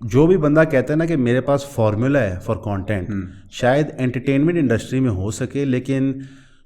جو بھی بندہ کہتا ہے نا کہ میرے پاس فارمولا ہے فار کانٹینٹ, شاید انٹرٹینمنٹ انڈسٹری میں ہو سکے, لیکن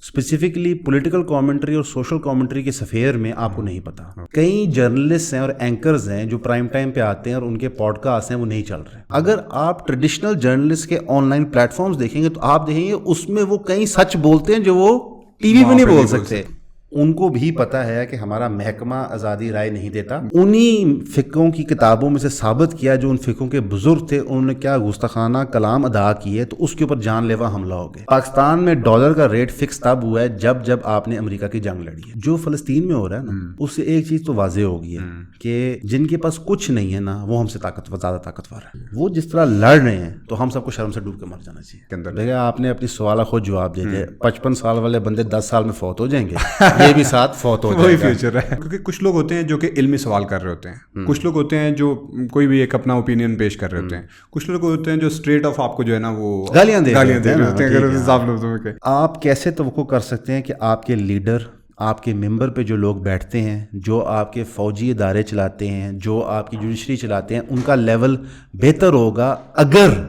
اسپیسیفکلی پولیٹیکل کامنٹری اور سوشل کامنٹری کے سفیر میں آپ کو نہیں پتا. کئی جرنلسٹ ہیں اور اینکرز ہیں جو پرائم ٹائم پہ آتے ہیں اور ان کے پوڈ کاسٹ ہیں وہ نہیں چل رہے. اگر آپ ٹریڈیشنل جرنلسٹ کے آن لائن پلیٹ فارمز دیکھیں گے تو آپ دیکھیں گے اس میں وہ کئی سچ بولتے ہیں جو وہ ٹی وی میں نہیں بول سکتے. ان کو بھی پتا ہے کہ ہمارا محکمہ آزادی رائے نہیں دیتا. انہی فقہوں کی کتابوں میں سے ثابت کیا جو ان فقہوں کے بزرگ تھے انہوں نے کیا گستاخانہ کلام ادا کیے, تو اس کے اوپر جان لیوا حملہ ہو گیا. پاکستان میں ڈالر کا ریٹ فکس تب ہوا ہے جب آپ نے امریکہ کی جنگ لڑی ہے. جو فلسطین میں ہو رہا ہے نا, اس سے ایک چیز تو واضح ہو گئی ہے کہ جن کے پاس کچھ نہیں ہے نا وہ ہم سے زیادہ طاقتور ہے. وہ جس طرح لڑ رہے ہیں تو ہم سب کو شرم سے ڈوب کے مر جانا چاہیے. دیکھیں آپ نے اپنی سوالہ خود جواب دے دیا. 55 سال والے بندے 10 سال میں فوت ہو جائیں گے, یہ بھی ساتھ فوت وہی فیوچر ہے. کیونکہ کچھ لوگ ہوتے ہیں جو کہ علمی سوال کر رہے ہوتے ہیں, کچھ لوگ ہوتے ہیں جو کوئی بھی ایک اپنا اوپینین پیش کر رہے ہوتے ہیں, کچھ لوگ ہوتے ہیں جو اسٹریٹ آف آپ کو جو ہے نا وہ گالیاں دے رہے ہوتے ہیں. آپ کیسے توقع کر سکتے ہیں کہ آپ کے لیڈر, آپ کے ممبر پہ جو لوگ بیٹھتے ہیں, جو آپ کے فوجی ادارے چلاتے ہیں, جو آپ کی جوڈیشری چلاتے ہیں, ان کا لیول بہتر ہوگا اگر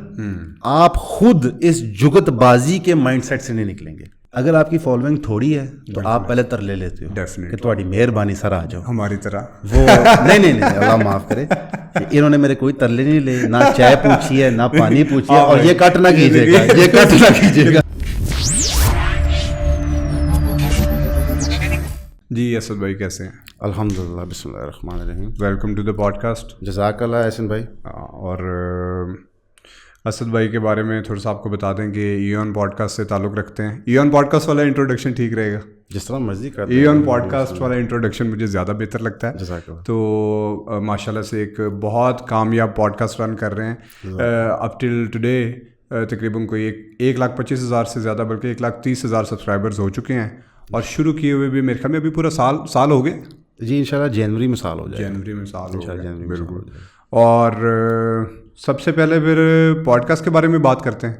آپ خود اس جگت بازی کے مائنڈ سیٹ سے نہیں نکلیں گے. اگر آپ کی فالوئنگ تھوڑی ہے تو آپ پہلے تر لے لیتے ہو کہ تھوڑی مہربانی سر آ جاؤ ہماری طرح. وہ نہیں اللہ معاف کرے, انہوں نے میرے کوئی ترلے نہیں لے, نہ چائے پوچھی ہے نہ پانی پوچھی ہے, اور یہ کٹ نہ کیجیے گا, یہ کٹ نہ کیجیے گا. جی اسد بھائی کیسے ہیں؟ الحمدللہ, بسم اللہ الرحمن الرحیم. Welcome to the podcast. جزاک اللہ احسن بھائی. اور اسد بھائی کے بارے میں تھوڑا سا آپ کو بتا دیں کہ ایون پوڈ کاسٹ سے تعلق رکھتے ہیں. ایون پوڈ کاسٹ والا انٹروڈکشن ٹھیک رہے گا؟ جس طرح مرضی کر. ایون پوڈ کاسٹ والا انٹروڈکشن مجھے زیادہ بہتر لگتا ہے. جزاک اللہ. تو ماشاء اللہ سے ایک بہت کامیاب پوڈ کاسٹ رن کر رہے ہیں. اپ ٹل ٹوڈے تقریباً کوئی 1,25,000 سے زیادہ بلکہ 1,30,000 سبسکرائبرز ہو چکے ہیں, اور شروع کیے ہوئے بھی میرے خیال میں ابھی پورا سال ہو گئے. جی انشاءاللہ جنوری میں سال ہو جائے. جنوری میں سال ہو جائے بالکل. اور سب سے پہلے پھر پوڈ کاسٹ کے بارے میں بات کرتے ہیں.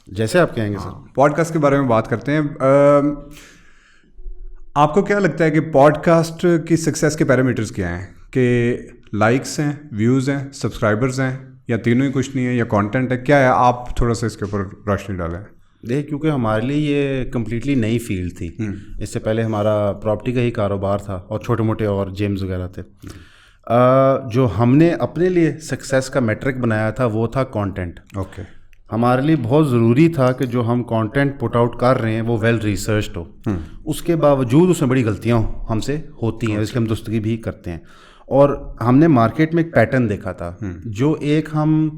جیسے آپ کہیں گے سر. پوڈ کاسٹ کے بارے میں بات کرتے ہیں. آپ کو کیا لگتا ہے کہ پوڈ کاسٹ کی سکسیس کے پیرامیٹرز کیا ہیں؟ کہ لائکس ہیں, ویوز ہیں, سبسکرائبرز ہیں, یا تینوں ہی کچھ نہیں ہے, یا کانٹینٹ ہے, کیا ہے؟ آپ تھوڑا سا اس کے اوپر روشنی ڈالیں. دیکھ کیونکہ ہمارے لیے یہ کمپلیٹلی نئی فیلڈ تھی. اس سے پہلے ہمارا پراپرٹی کا ہی کاروبار تھا اور چھوٹے موٹے اور جیمز وغیرہ تھے. جو ہم نے اپنے لیے سکسیس کا میٹرک بنایا تھا وہ تھا کانٹینٹ. اوکے. ہمارے لیے بہت ضروری تھا کہ جو ہم کانٹینٹ پٹ آؤٹ کر رہے ہیں وہ ویل ریسرچڈ ہو. اس کے باوجود اس میں بڑی غلطیاں ہم سے ہوتی ہیں, اس کی ہم درستگی بھی کرتے ہیں. اور ہم نے مارکیٹ میں ایک پیٹرن دیکھا تھا, جو ایک ہم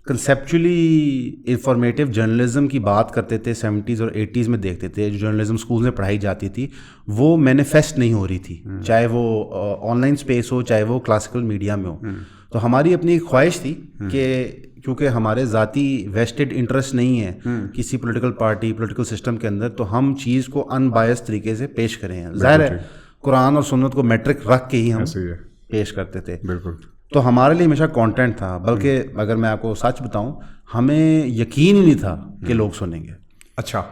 کنسیپچولی انفارمیٹیو جرنلزم کی بات کرتے تھے 70s اور 80s میں دیکھتے تھے, جو جرنلزم اسکول میں پڑھائی جاتی تھی وہ مینیفیسٹ نہیں ہو رہی تھی, چاہے وہ آن لائن اسپیس ہو چاہے وہ کلاسیکل میڈیا میں ہو. تو ہماری اپنی ایک خواہش تھی کہ کیونکہ ہمارے ذاتی ویسٹڈ انٹرسٹ نہیں ہے کسی پولیٹیکل پارٹی پولیٹیکل سسٹم کے اندر, تو ہم چیز کو ان بائس طریقے سے پیش کریں. ظاہر ہے قرآن اور سنت کو میٹرک رکھ کے ہی ہم پیش کرتے تھے. بالکل. تو ہمارے لیے ہمیشہ کانٹینٹ تھا, بلکہ اگر میں آپ کو سچ بتاؤں ہمیں یقین ہی نہیں تھا کہ لوگ سنیں گے. اچھا.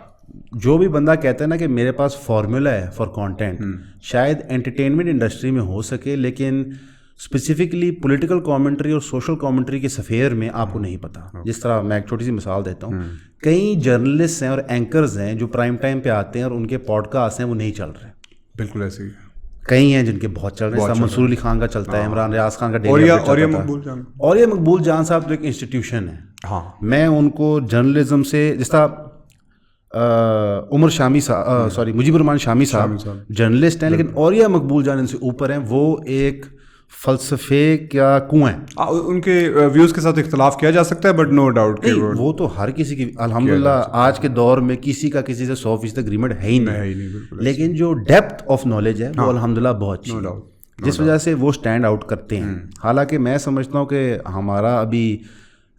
جو بھی بندہ کہتا ہے نا کہ میرے پاس فارمولا ہے فار کانٹینٹ, شاید انٹرٹینمنٹ انڈسٹری میں ہو سکے, لیکن اسپیسیفکلی پولیٹیکل کامنٹری اور سوشل کامنٹری کے سفیر میں آپ کو نہیں پتا. جس طرح میں ایک چھوٹی سی مثال دیتا ہوں, کئی جرنلسٹ ہیں اور اینکرز ہیں جو پرائم ٹائم پہ آتے ہیں اور ان کے پوڈ کاسٹ ہیں وہ نہیں چل رہے. بالکل ایسے ہی کئی ہیں جن کے بہت چل رہے ہیں. منصور علی خان کا چلتا ہے, عمران ریاض خان کا اور یہ مقبول جان صاحب تو ایک انسٹیٹیوشن ہے. ہاں میں ان کو جرنلزم سے جس طرح عمر شامی صاحب مجیب الرحمان شامی صاحب جرنلسٹ ہیں, لیکن اوریہ مقبول جان ان سے اوپر ہیں. وہ ایک فلسفے کیا کنویں, ان کے ویوز کے ساتھ اختلاف کیا جا سکتا ہے, بٹ نو ڈاؤٹ کہ وہ تو ہر کسی کی الحمدللہ آج کے دور میں کسی کا کسی سے 100% اگریمنٹ ہے ہی نہیں, لیکن جو ڈیپتھ آف نالج ہے وہ الحمدللہ بہت اچھی ہے, جس وجہ سے وہ اسٹینڈ آؤٹ کرتے ہیں. حالانکہ میں سمجھتا ہوں کہ ہمارا ابھی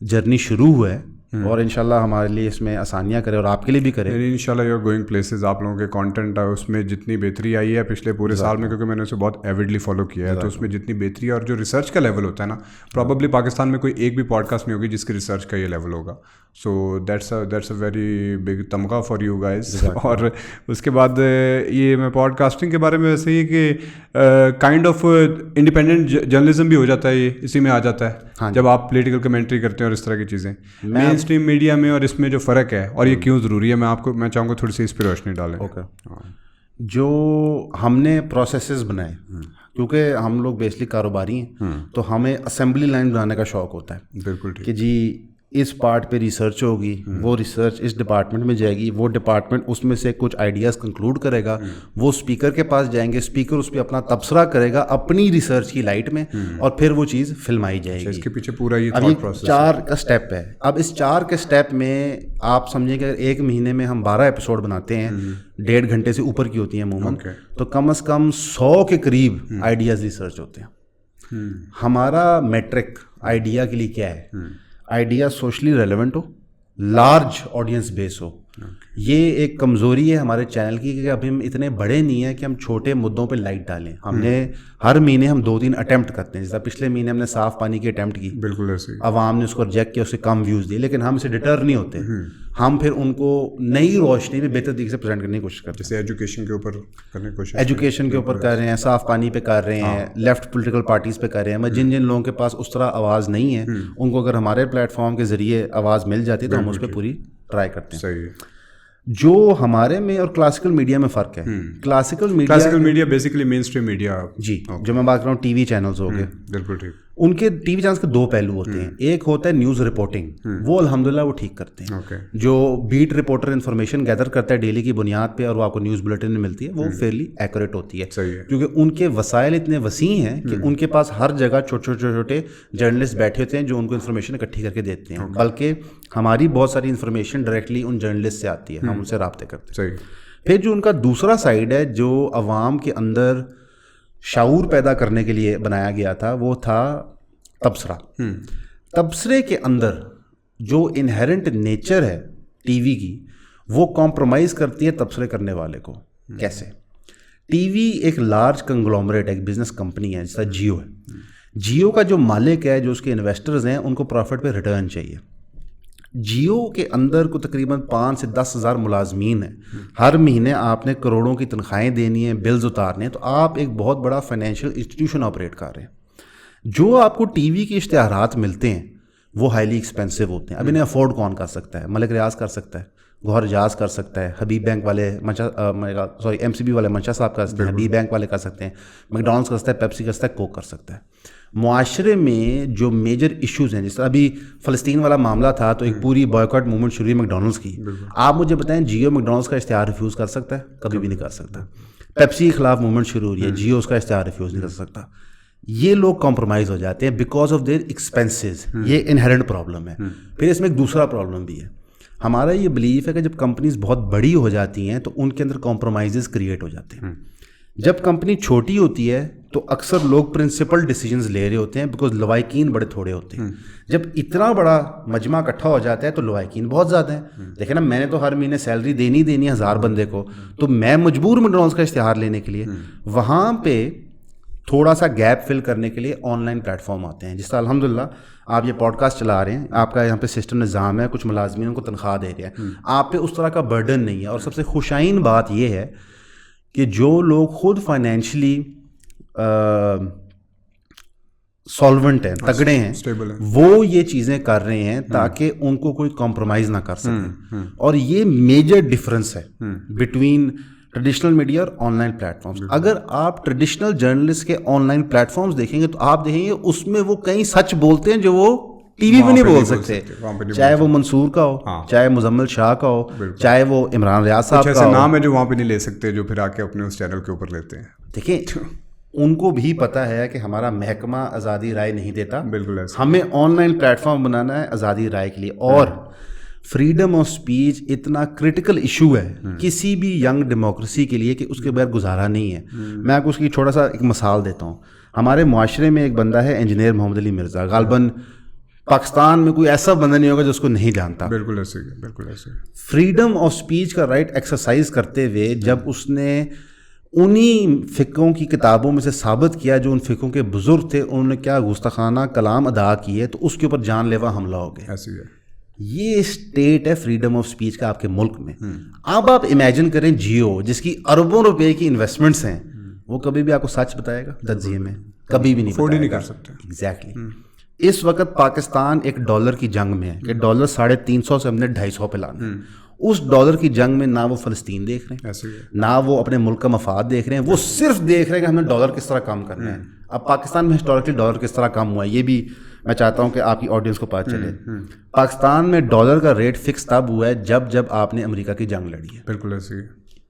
جرنی شروع ہوا ہے, اور انشاءاللہ ہمارے لیے اس میں آسانیاں کرے اور آپ کے لیے بھی کرے. انشاءاللہ یو آر گوئنگ پلیسز. آپ لوگوں کے کانٹینٹ ہے اس میں جتنی بہتری آئی ہے پچھلے پورے سال میں, کیونکہ میں نے اسے بہت ایوڈلی فالو کیا ہے, تو اس میں جتنی بہتری ہے اور جو ریسرچ کا لیول ہوتا ہے نا, پرابیبلی پاکستان میں کوئی ایک بھی پوڈ کاسٹ نہیں ہوگی جس کی ریسرچ کا یہ لیول ہوگا. So that's a very big تمغہ فار یو گائز. اور اس کے بعد یہ میں پوڈ کاسٹنگ کے بارے میں ویسے ہی کہ کائنڈ آف انڈیپینڈنٹ جرنلزم بھی ہو جاتا ہے, یہ اسی میں آ جاتا ہے جب آپ پولیٹیکل کمنٹری کرتے ہیں اور اس طرح کی چیزیں. مین اسٹریم میڈیا میں اور اس میں جو فرق ہے اور یہ کیوں ضروری ہے, میں چاہوں گا تھوڑی سی اس پہ روشنی ڈالیں. اوکے, جو ہم نے پروسیسز بنائے, کیونکہ ہم لوگ بیسکلی کاروباری ہیں تو ہمیں اسمبلی لائن بنانے کا شوق ہوتا ہے. بالکل کہ جی اس پارٹ پہ ریسرچ ہوگی, وہ ریسرچ اس ڈپارٹمنٹ میں جائے گی, وہ ڈپارٹمنٹ اس میں سے کچھ آئیڈیاز کنکلوڈ کرے گا, وہ اسپیکر کے پاس جائیں گے, اسپیکر اس پہ اپنا تبصرہ کرے گا اپنی ریسرچ کی لائٹ میں, اور پھر وہ چیز فلمائی جائے گی. اس کے پیچھے پورا یہ اب یہ 4 کا اسٹیپ ہے. اب اس 4 کے اسٹیپ میں آپ سمجھیں کہ اگر ایک مہینے میں ہم 12 ایپیسوڈ بناتے ہیں, 1.5 گھنٹے سے اوپر کی ہوتی ہیں عموماً, تو کم از کم 100 کے قریب آئیڈیاز ریسرچ ہوتے ہیں. ہمارا میٹرک آئیڈیا کے لیے کیا ہے؟ آئیڈیا سوشلی ریلیونٹ ہو, لارج آڈینس بیس ہو. یہ ایک کمزوری ہے ہمارے چینل کی کہ ابھی ہم اتنے بڑے نہیں ہیں کہ ہم چھوٹے مدعوں پہ لائٹ ڈالیں. ہم نے ہر مہینے ہم 2-3 اٹیمپٹ کرتے ہیں. جیسا پچھلے مہینے ہم نے صاف پانی کی اٹیمپٹ کی, بالکل ایسے عوام نے اس کو ریجیکٹ کیا, اسے کم ویوز دیے, لیکن ہم اسے ڈٹر نہیں ہوتے. ہم پھر ان کو نئی روشنی میں بہتر طریقے سے پریزنٹ کرنے کی کوشش کرتے ہیں. جیسے ایجوکیشن کے اوپر کرنے کی کوشش, ایجوکیشن کے اوپر کر رہے ہیں, صاف پانی پہ کر رہے ہیں, لیفٹ پولیٹیکل پارٹیز پہ کر رہے ہیں. جن لوگوں کے پاس اس طرح آواز نہیں ہے ان کو اگر ہمارے پلیٹ فارم کے ذریعے آواز مل جاتی ہے تو ہم اس پہ پوری ٹرائی کرتے ہیں. صحیح ہے. جو ہمارے میں اور کلاسیکل میڈیا میں فرق ہے, کلاسیکل میڈیا بیسیکلی مین اسٹریم میڈیا, جی جو میں بات کر رہا ہوں ٹی وی چینلز ہو گئے, بالکل ٹھیک, ان کے ٹی وی چینلز کے 2 پہلو ہوتے ہیں. ایک ہوتا ہے نیوز رپورٹنگ, وہ الحمدللہ وہ ٹھیک کرتے ہیں. جو بیٹ رپورٹر انفارمیشن گیدر کرتا ہے ڈیلی کی بنیاد پہ اور وہ آپ کو نیوز بلیٹن میں ملتی ہے, وہ فیئرلی ایکوریٹ ہوتی ہے, کیونکہ ان کے وسائل اتنے وسیع ہیں کہ ان کے پاس ہر جگہ چھوٹے جرنلسٹ بیٹھے ہوتے ہیں جو ان کو انفارمیشن اکٹھی کر کے دیتے ہیں. بلکہ ہماری بہت ساری انفارمیشن ڈائریکٹلی ان جرنلسٹ سے آتی ہے, ہم ان سے رابطے کرتے ہیں. پھر جو ان کا دوسرا سائڈ ہے جو عوام کے اندر شعور پیدا کرنے کے لیے بنایا گیا تھا, وہ تھا تبصرہ. تبصرے کے اندر جو انہیرنٹ نیچر ہے ٹی وی کی, وہ کمپرومائز کرتی ہے تبصرے کرنے والے کو. کیسے؟ ٹی وی ایک لارج کنگلومریٹ ہے, ایک بزنس کمپنی ہے جیسا جیو ہے. جیو کا جو مالک ہے, جو اس کے انویسٹرز ہیں, ان کو پروفٹ پہ ریٹرن چاہیے. جیو کے اندر کو تقریباً 5 سے 10 ہزار ملازمین ہیں. ہر مہینے آپ نے کروڑوں کی تنخواہیں دینی ہیں, بلز اتارنے ہیں, تو آپ ایک بہت بڑا فائنینشیل انسٹیٹیوشن آپریٹ کر رہے ہیں. جو آپ کو ٹی وی کے اشتہارات ملتے ہیں وہ ہائیلی ایکسپینسو ہوتے ہیں. اب انہیں افورڈ کون کر سکتا ہے؟ ملک ریاض کر سکتا ہے, گوہر اجاز کر سکتا ہے, حبیب بینک والے ایم سی بی والے منشا صاحب کر سکتے ہیں, حبیب بینک والے کر سکتے ہیں, میکڈونلڈس کر سکتا ہے, پیپسی کر سکتا ہے, کوک کر سکتا ہے. معاشرے میں جو میجر ایشوز ہیں, جس طرح ابھی فلسطین والا معاملہ تھا تو ایک پوری بائیکاٹ موومنٹ شروع ہوئی میکڈونلڈس کی. آپ مجھے بتائیں جیو میکڈونلڈس کا اشتہار ریفیوز کر سکتا ہے؟ کبھی بھی نہیں کر سکتا. پیپسی کے خلاف موومنٹ شروع ہو رہی ہے, جیو اس کا اشتہار ریفیوز نہیں کر سکتا. یہ لوگ کمپرومائز ہو جاتے ہیں بیکاز آف دیئر ایکسپینسز. یہ انہیرنٹ پرابلم ہے. پھر اس میں ایک دوسرا پرابلم بھی ہے. ہمارا یہ بلیف ہے کہ جب کمپنیز بہت بڑی ہو جاتی ہیں تو ان کے اندر کمپرومائزز کریٹ ہو جاتے ہیں. جب کمپنی چھوٹی ہوتی ہے تو اکثر لوگ پرنسپل ڈیسیجنز لے رہے ہوتے ہیں بیکاز لوائقین بڑے تھوڑے ہوتے ہیں. جب اتنا بڑا مجمع اکٹھا ہو جاتا ہے تو لوائقین بہت زیادہ ہیں. دیکھیں نا, میں نے تو ہر مہینے سیلری دینی ہے 1000 بندے کو, تو میں مجبور میکڈونلڈس کا اشتہار لینے کے لیے. وہاں پہ تھوڑا سا گیپ فل کرنے کے لیے آن لائن پلیٹ فارم آتے ہیں. جس طرح الحمدللہ آپ یہ پوڈ کاسٹ چلا رہے ہیں, آپ کا یہاں پہ سسٹم نظام ہے, کچھ ملازمین کو تنخواہ دے رہے ہیں, آپ پہ اس طرح کا برڈن نہیں ہے. اور سب سے خوشائن بات یہ ہے کہ جو لوگ خود فائنینشلی سالونٹ ہیں, تگڑے ہیں, وہ یہ چیزیں کر رہے ہیں تاکہ ان کو کوئی کمپرومائز نہ کر سکے. اور یہ میجر ڈفرنس ہے بٹوین ٹریڈیشنل میڈیا اور آن لائن پلیٹ فارمس. اگر آپ ٹریڈیشنل جرنلسٹ کے آن لائن پلیٹ فارمس دیکھیں گے تو آپ دیکھیں گے اس میں وہ کئی سچ بولتے ہیں جو وہ ٹی وی پہ نہیں بول سکتے, چاہے وہ منصور کا ہو, چاہے مزمل شاہ کا ہو, چاہے وہ عمران ریاض صاحب کا ہو. نام ہے جو وہاں پہ نہیں لے سکتے, جو پھر آ کے اپنے اس چینل کے اوپر لیتے ہیں. دیکھیں ان کو بھی پتہ ہے کہ ہمارا محکمہ آزادی رائے نہیں دیتا. بالکل, ہمیں آن لائن پلیٹ فارم بنانا ہے آزادی رائے کے لیے. اور فریڈم آف اسپیچ اتنا کرٹیکل ایشو ہے کسی بھی ینگ ڈیموکریسی کے لیے کہ اس کے بغیر گزارا نہیں ہے. میں آپ کو اس کی چھوٹا سا ایک مثال دیتا ہوں. ہمارے معاشرے میں ایک بندہ ہے انجینئر محمد علی مرزا, غالباً پاکستان میں کوئی ایسا بندہ نہیں ہوگا جو اس کو نہیں جانتا. بالکل ایسے ہی, بالکل ایسے. فریڈم آف اسپیچ کا رائٹ ایکسرسائز کرتے ہوئے جب اس نے انہی فقہوں کی کتابوں میں سے ثابت کیا جو ان فقہوں کے بزرگ تھے, انہوں نے کیا گستاخانہ کلام ادا کیے, تو اس کے اوپر جان لیوا حملہ ہو گیا. ایسے ہی. یہ اسٹیٹ ہے فریڈم آف اسپیچ کا آپ کے ملک میں. اب آپ امیجن کریں جیو جس کی اربوں روپے کی انویسٹمنٹس ہیں, وہ کبھی بھی آپ کو سچ بتائے گا تجزیے میں؟ کبھی بھی نہیں کر سکتے. ایگزیکٹلی. اس وقت پاکستان ایک ڈالر کی جنگ میں ہے کہ ڈالر 350 سے ہم نے 250 پہ لانا ہے. اس ڈالر کی جنگ میں نہ وہ فلسطین دیکھ رہے ہیں, نہ وہ اپنے ملک کا مفاد دیکھ رہے ہیں, وہ صرف دیکھ رہے ہیں کہ ہمیں ڈالر کس طرح کم کرنا ہے. اب پاکستان میں ہسٹوریکلی ڈالر کس طرح کم ہوا ہے یہ بھی میں چاہتا ہوں کہ آپ کی آڈینس کو پتہ چلے. پاکستان میں ڈالر کا ریٹ فکس تب ہوا ہے جب آپ نے امریکہ کی جنگ لڑی ہے. بالکل ایسے ہی.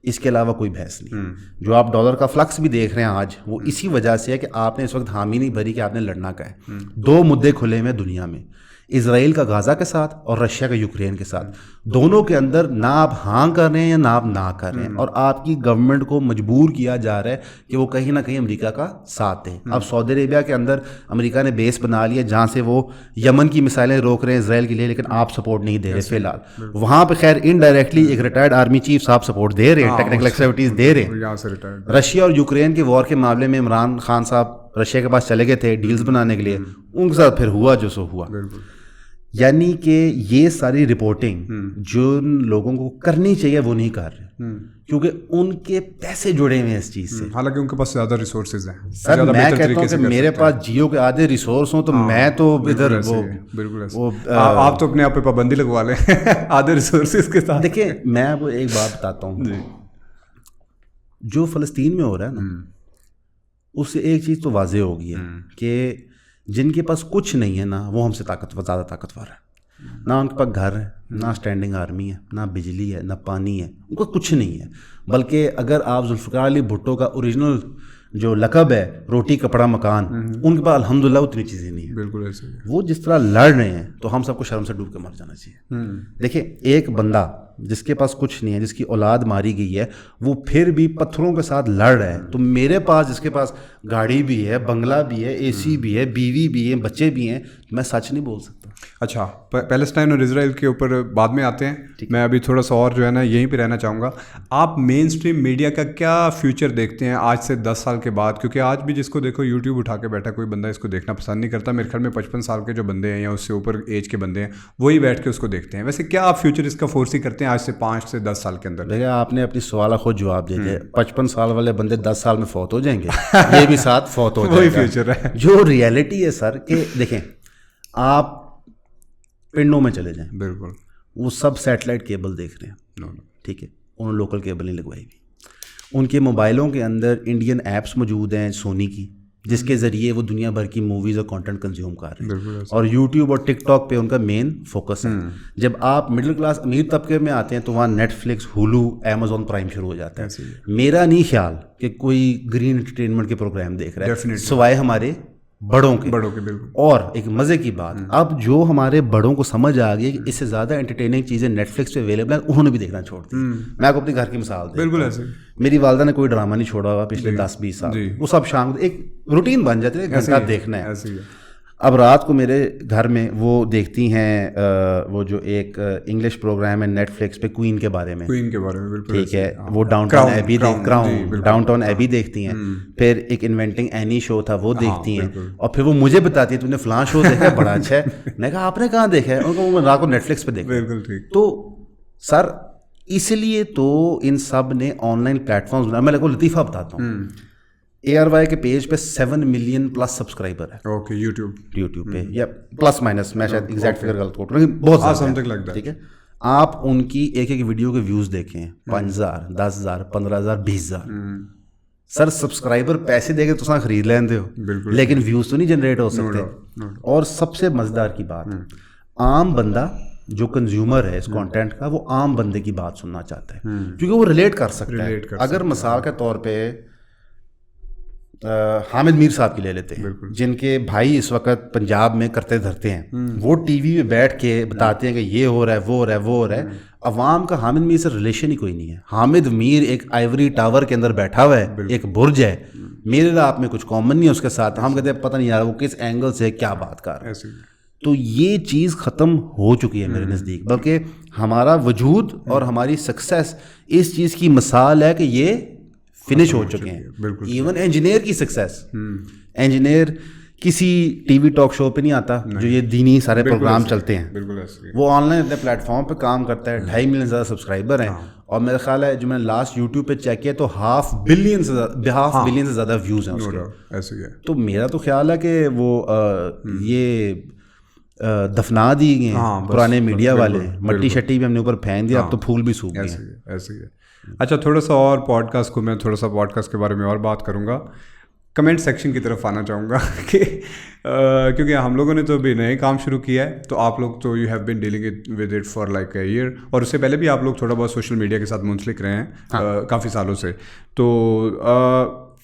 اس کے علاوہ کوئی بحث نہیں. جو آپ ڈالر کا فلکس بھی دیکھ رہے ہیں آج, وہ اسی وجہ سے ہے کہ آپ نے اس وقت حامی نہیں بھری کہ آپ نے لڑنا کا ہے. 2 مدعے کھلے ہوئے دنیا میں, اسرائیل کا غازہ کے ساتھ اور رشیا کا یوکرین کے ساتھ. دونوں کے اندر نہ آپ ہاں کر رہے ہیں یا نہ آپ نہ کر رہے ہیں, اور آپ کی گورنمنٹ کو مجبور کیا جا رہا ہے کہ وہ کہیں نہ کہیں امریکہ کا ساتھ دیں. اب سعودی عربیہ کے اندر امریکہ نے بیس بنا لیا جہاں سے وہ یمن کی مسائلیں روک رہے ہیں اسرائیل کے لیے, لیکن آپ سپورٹ نہیں دے رہے فی الحال. وہاں پہ خیر انڈائریکٹلی ایک ریٹائرڈ آرمی چیف صاحب سپورٹ دے رہے ہیں, ٹیکنیکل ایکٹیویٹیز دے رہے ہیں. رشیا اور یوکرین کے وار کے معاملے میں عمران خان صاحب رشیا کے پاس چلے گئے تھے ڈیلز بنانے کے لیے, ان کے ساتھ پھر ہوا جو سو ہوا. یعنی کہ یہ ساری رپورٹنگ جو لوگوں کو کرنی چاہیے وہ نہیں کر رہے, کیونکہ ان کے پیسے جڑے ہوئے ہیں اس چیز سے. حالانکہ ان کے پاس زیادہ ریسورسز ہیں. سر میں کہتا ہوں کہ میرے پاس جیو کے آدھے ریسورس ہوں تو میں تو ادھر بالکل آپ تو اپنے آپ پہ پابندی لگوا لیں آدھے ریسورسز کے ساتھ. دیکھیں میں آپ کو ایک بات بتاتا ہوں, جو فلسطین میں ہو رہا ہے نا, اس سے ایک چیز تو واضح ہو گئی ہے کہ جن کے پاس کچھ نہیں ہے نا وہ ہم سے زیادہ طاقتور ہے. نہ ان کے پاس گھر ہے, نہ اسٹینڈنگ آرمی ہے, نہ بجلی ہے, نہ پانی ہے, ان کو کچھ نہیں ہے. بلکہ اگر آپ ذوالفقار علی بھٹو کا اوریجنل جو لقب ہے روٹی کپڑا مکان, ان کے پاس الحمدللہ اتنی چیزیں نہیں ہیں. بالکل ایسے. وہ جس طرح لڑ رہے ہیں تو ہم سب کو شرم سے ڈوب کے مر جانا چاہیے. دیکھیں ایک بندہ جس کے پاس کچھ نہیں ہے, جس کی اولاد ماری گئی ہے, وہ پھر بھی پتھروں کے ساتھ لڑ رہا ہے. تو میرے پاس جس کے پاس گاڑی بھی ہے, بنگلہ بھی ہے, اے سی بھی ہے, بیوی بھی ہے, بچے بھی ہیں, میں سچ نہیں بول سکتا. اچھا پیلسٹائن اور اسرائیل کے اوپر بعد میں آتے ہیں. میں ابھی تھوڑا سا اور جو ہے نا یہیں پہ رہنا چاہوں گا. آپ مین اسٹریم میڈیا کا کیا فیوچر دیکھتے ہیں آج سے 10 سال کے بعد؟ کیونکہ آج بھی جس کو دیکھو یوٹیوب اٹھا کے بیٹھا, کوئی بندہ اس کو دیکھنا پسند نہیں کرتا. میرے خیال میں 55 سال کے جو بندے ہیں یا اس سے اوپر ایج کے بندے ہیں وہی بیٹھ کے اس کو دیکھتے ہیں. ویسے کیا آپ فیوچر اس کا فورسی کرتے ہیں آج سے 5 سے 10 سال کے اندر؟ دیکھیں آپ نے اپنی سوال خود جواب دے دیا. 55 سال والے بندے 10 سال میں فوت ہو جائیں گے, یہ بھی ساتھ فوت ہو جائے گا. وہی فیوچر ہے. جو ریئلٹی ہے سر کہ دیکھیں آپ پنڈوں میں چلے جائیں, بالکل وہ سب سیٹلائٹ کیبل دیکھ رہے ہیں, ٹھیک ہے, انہوں نے لوکل کیبل نہیں لگوائی ہوئی. ان کے موبائلوں کے اندر انڈین ایپس موجود ہیں سونی کی, جس کے ذریعے وہ دنیا بھر کی موویز اور کانٹینٹ کنزیوم کر رہے ہیں, اور یوٹیوب اور ٹک ٹاک پہ ان کا مین فوکس ہے. جب آپ مڈل کلاس امیر طبقے میں آتے ہیں تو وہاں net flicks, ghuluw, Amazon prime شروع ہو جاتا ہے. میرا نہیں خیال کہ کوئی گرین انٹرٹینمنٹ کے پروگرام دیکھ رہا ہے سوائے ہمارے بڑوں کے. بالکل. اور ایک مزے کی بات, اب جو ہمارے بڑوں کو سمجھ آ گئی کہ اس سے زیادہ انٹرٹیننگ چیزیں نیٹ فلکس پہ اویلیبل ہیں, انہوں نے بھی دیکھنا چھوڑ دیا. میں آپ کو اپنے گھر کی مثال دوں. بالکل ایسے. میری والدہ نے کوئی ڈرامہ نہیں چھوڑا ہوا پچھلے 10-20 سال. وہ سب شام ایک روٹین بن جاتی ہے, گھنٹہ دیکھنا ہے. اب رات کو میرے گھر میں وہ دیکھتی ہیں وہ جو ایک انگلش پروگرام ہے نیٹ فلکس پہ کوئین کے بارے میں, ٹھیک ہے, وہ ڈاؤن ٹاؤن ایبی دیکھتی ہیں. پھر ایک انوینٹنگ اینی شو تھا وہ دیکھتی ہیں, اور پھر وہ مجھے بتاتی ہے تو نے فلاں شو دیکھا ہے بڑا اچھا ہے. میں کہا آپ نے کہاں دیکھا ہے؟ ان کو میں رات کو نیٹ فلکس پہ دیکھا. تو سر اس لیے تو ان سب نے آن لائن پلیٹ فارمز بنایا. میں کو لطیفہ بتاتا ہوں, اے آر وائی کے پیج پہ 7 ملین پلس سبسکرائبر ہے. اوکے, یوٹیوب پہ, یا پلس مائنس, میں شاید ایگزیکٹ فگر غلط کوٹ رہا ہوں, بہت زیادہ, ٹھیک ہے. آپ ان کی ایک ایک ویڈیو کے ویوز دیکھیں, 5000, 10000, 15000, 20000. سر سبسکرائبر پیسے دے کے تو خرید لیندے ہو, لیکن ویوز تو نہیں جنریٹ ہو سکتے. اور سب سے مزیدار کی بات, عام بندہ جو کنزیومر ہے اس کانٹینٹ کا, وہ عام بندے کی بات سننا چاہتا ہے کیونکہ وہ ریلیٹ کر سکتا ہے. اگر مثال کے طور پہ حامد میر صاحب کی لے لیتے ہیں, جن کے بھائی اس وقت پنجاب میں کرتے دھرتے ہیں, وہ ٹی وی میں بیٹھ کے بتاتے ہیں کہ یہ ہو رہا ہے, وہ ہو رہا ہے, وہ ہو رہا ہے. عوام کا حامد میر سے ریلیشن ہی کوئی نہیں ہے. حامد میر ایک آئیوری ٹاور کے اندر بیٹھا ہوا ہے, ایک برج ہے, میرے آپ میں کچھ کامن نہیں ہے اس کے ساتھ. ہم کہتے ہیں پتہ نہیں یار وہ کس اینگل سے کیا بات کر رہا ہے. تو یہ چیز ختم ہو چکی ہے میرے نزدیک. بلکہ ہمارا وجود اور ہماری سکسیس اس چیز کی مثال ہے کہ یہ فنش ہو چکے ہیں. ایون انجینئر کی سکسیس, انجینئر کسی ٹی وی ٹاک شو پہ نہیں آتا جو یہ دینی سارے پروگرام چلتے ہیں, وہ آن لائن اپنے پلیٹ فارم پہ کام کرتا ہے, 2.5 ملین سے زیادہ سبسکرائبر ہیں, اور میرا خیال ہے جو میں نے لاسٹ یوٹیوب پہ چیک کیا تو 500 ملین سے زیادہ ویوز ہیں اس کے. تو میرا تو خیال ہے کہ وہ یہ دفنا دی گئے ہیں پرانے میڈیا والے, مٹی شٹی بھی ہم نے اوپر پھینک دیا, اب تو پھول بھی سوکھ گئے ہیں. ایسے ہی ہے. اچھا تھوڑا سا اور پوڈکاسٹ کے بارے میں اور بات کروں گا. کمنٹ سیکشن کی طرف آنا چاہوں گا کہ کیونکہ ہم لوگوں نے تو ابھی نئے کام شروع کیا ہے, تو آپ لوگ تو you have been dealing with it for like a year, اور اس سے پہلے بھی آپ لوگ تھوڑا بہت سوشل میڈیا کے ساتھ منسلک رہے ہیں کافی سالوں سے. تو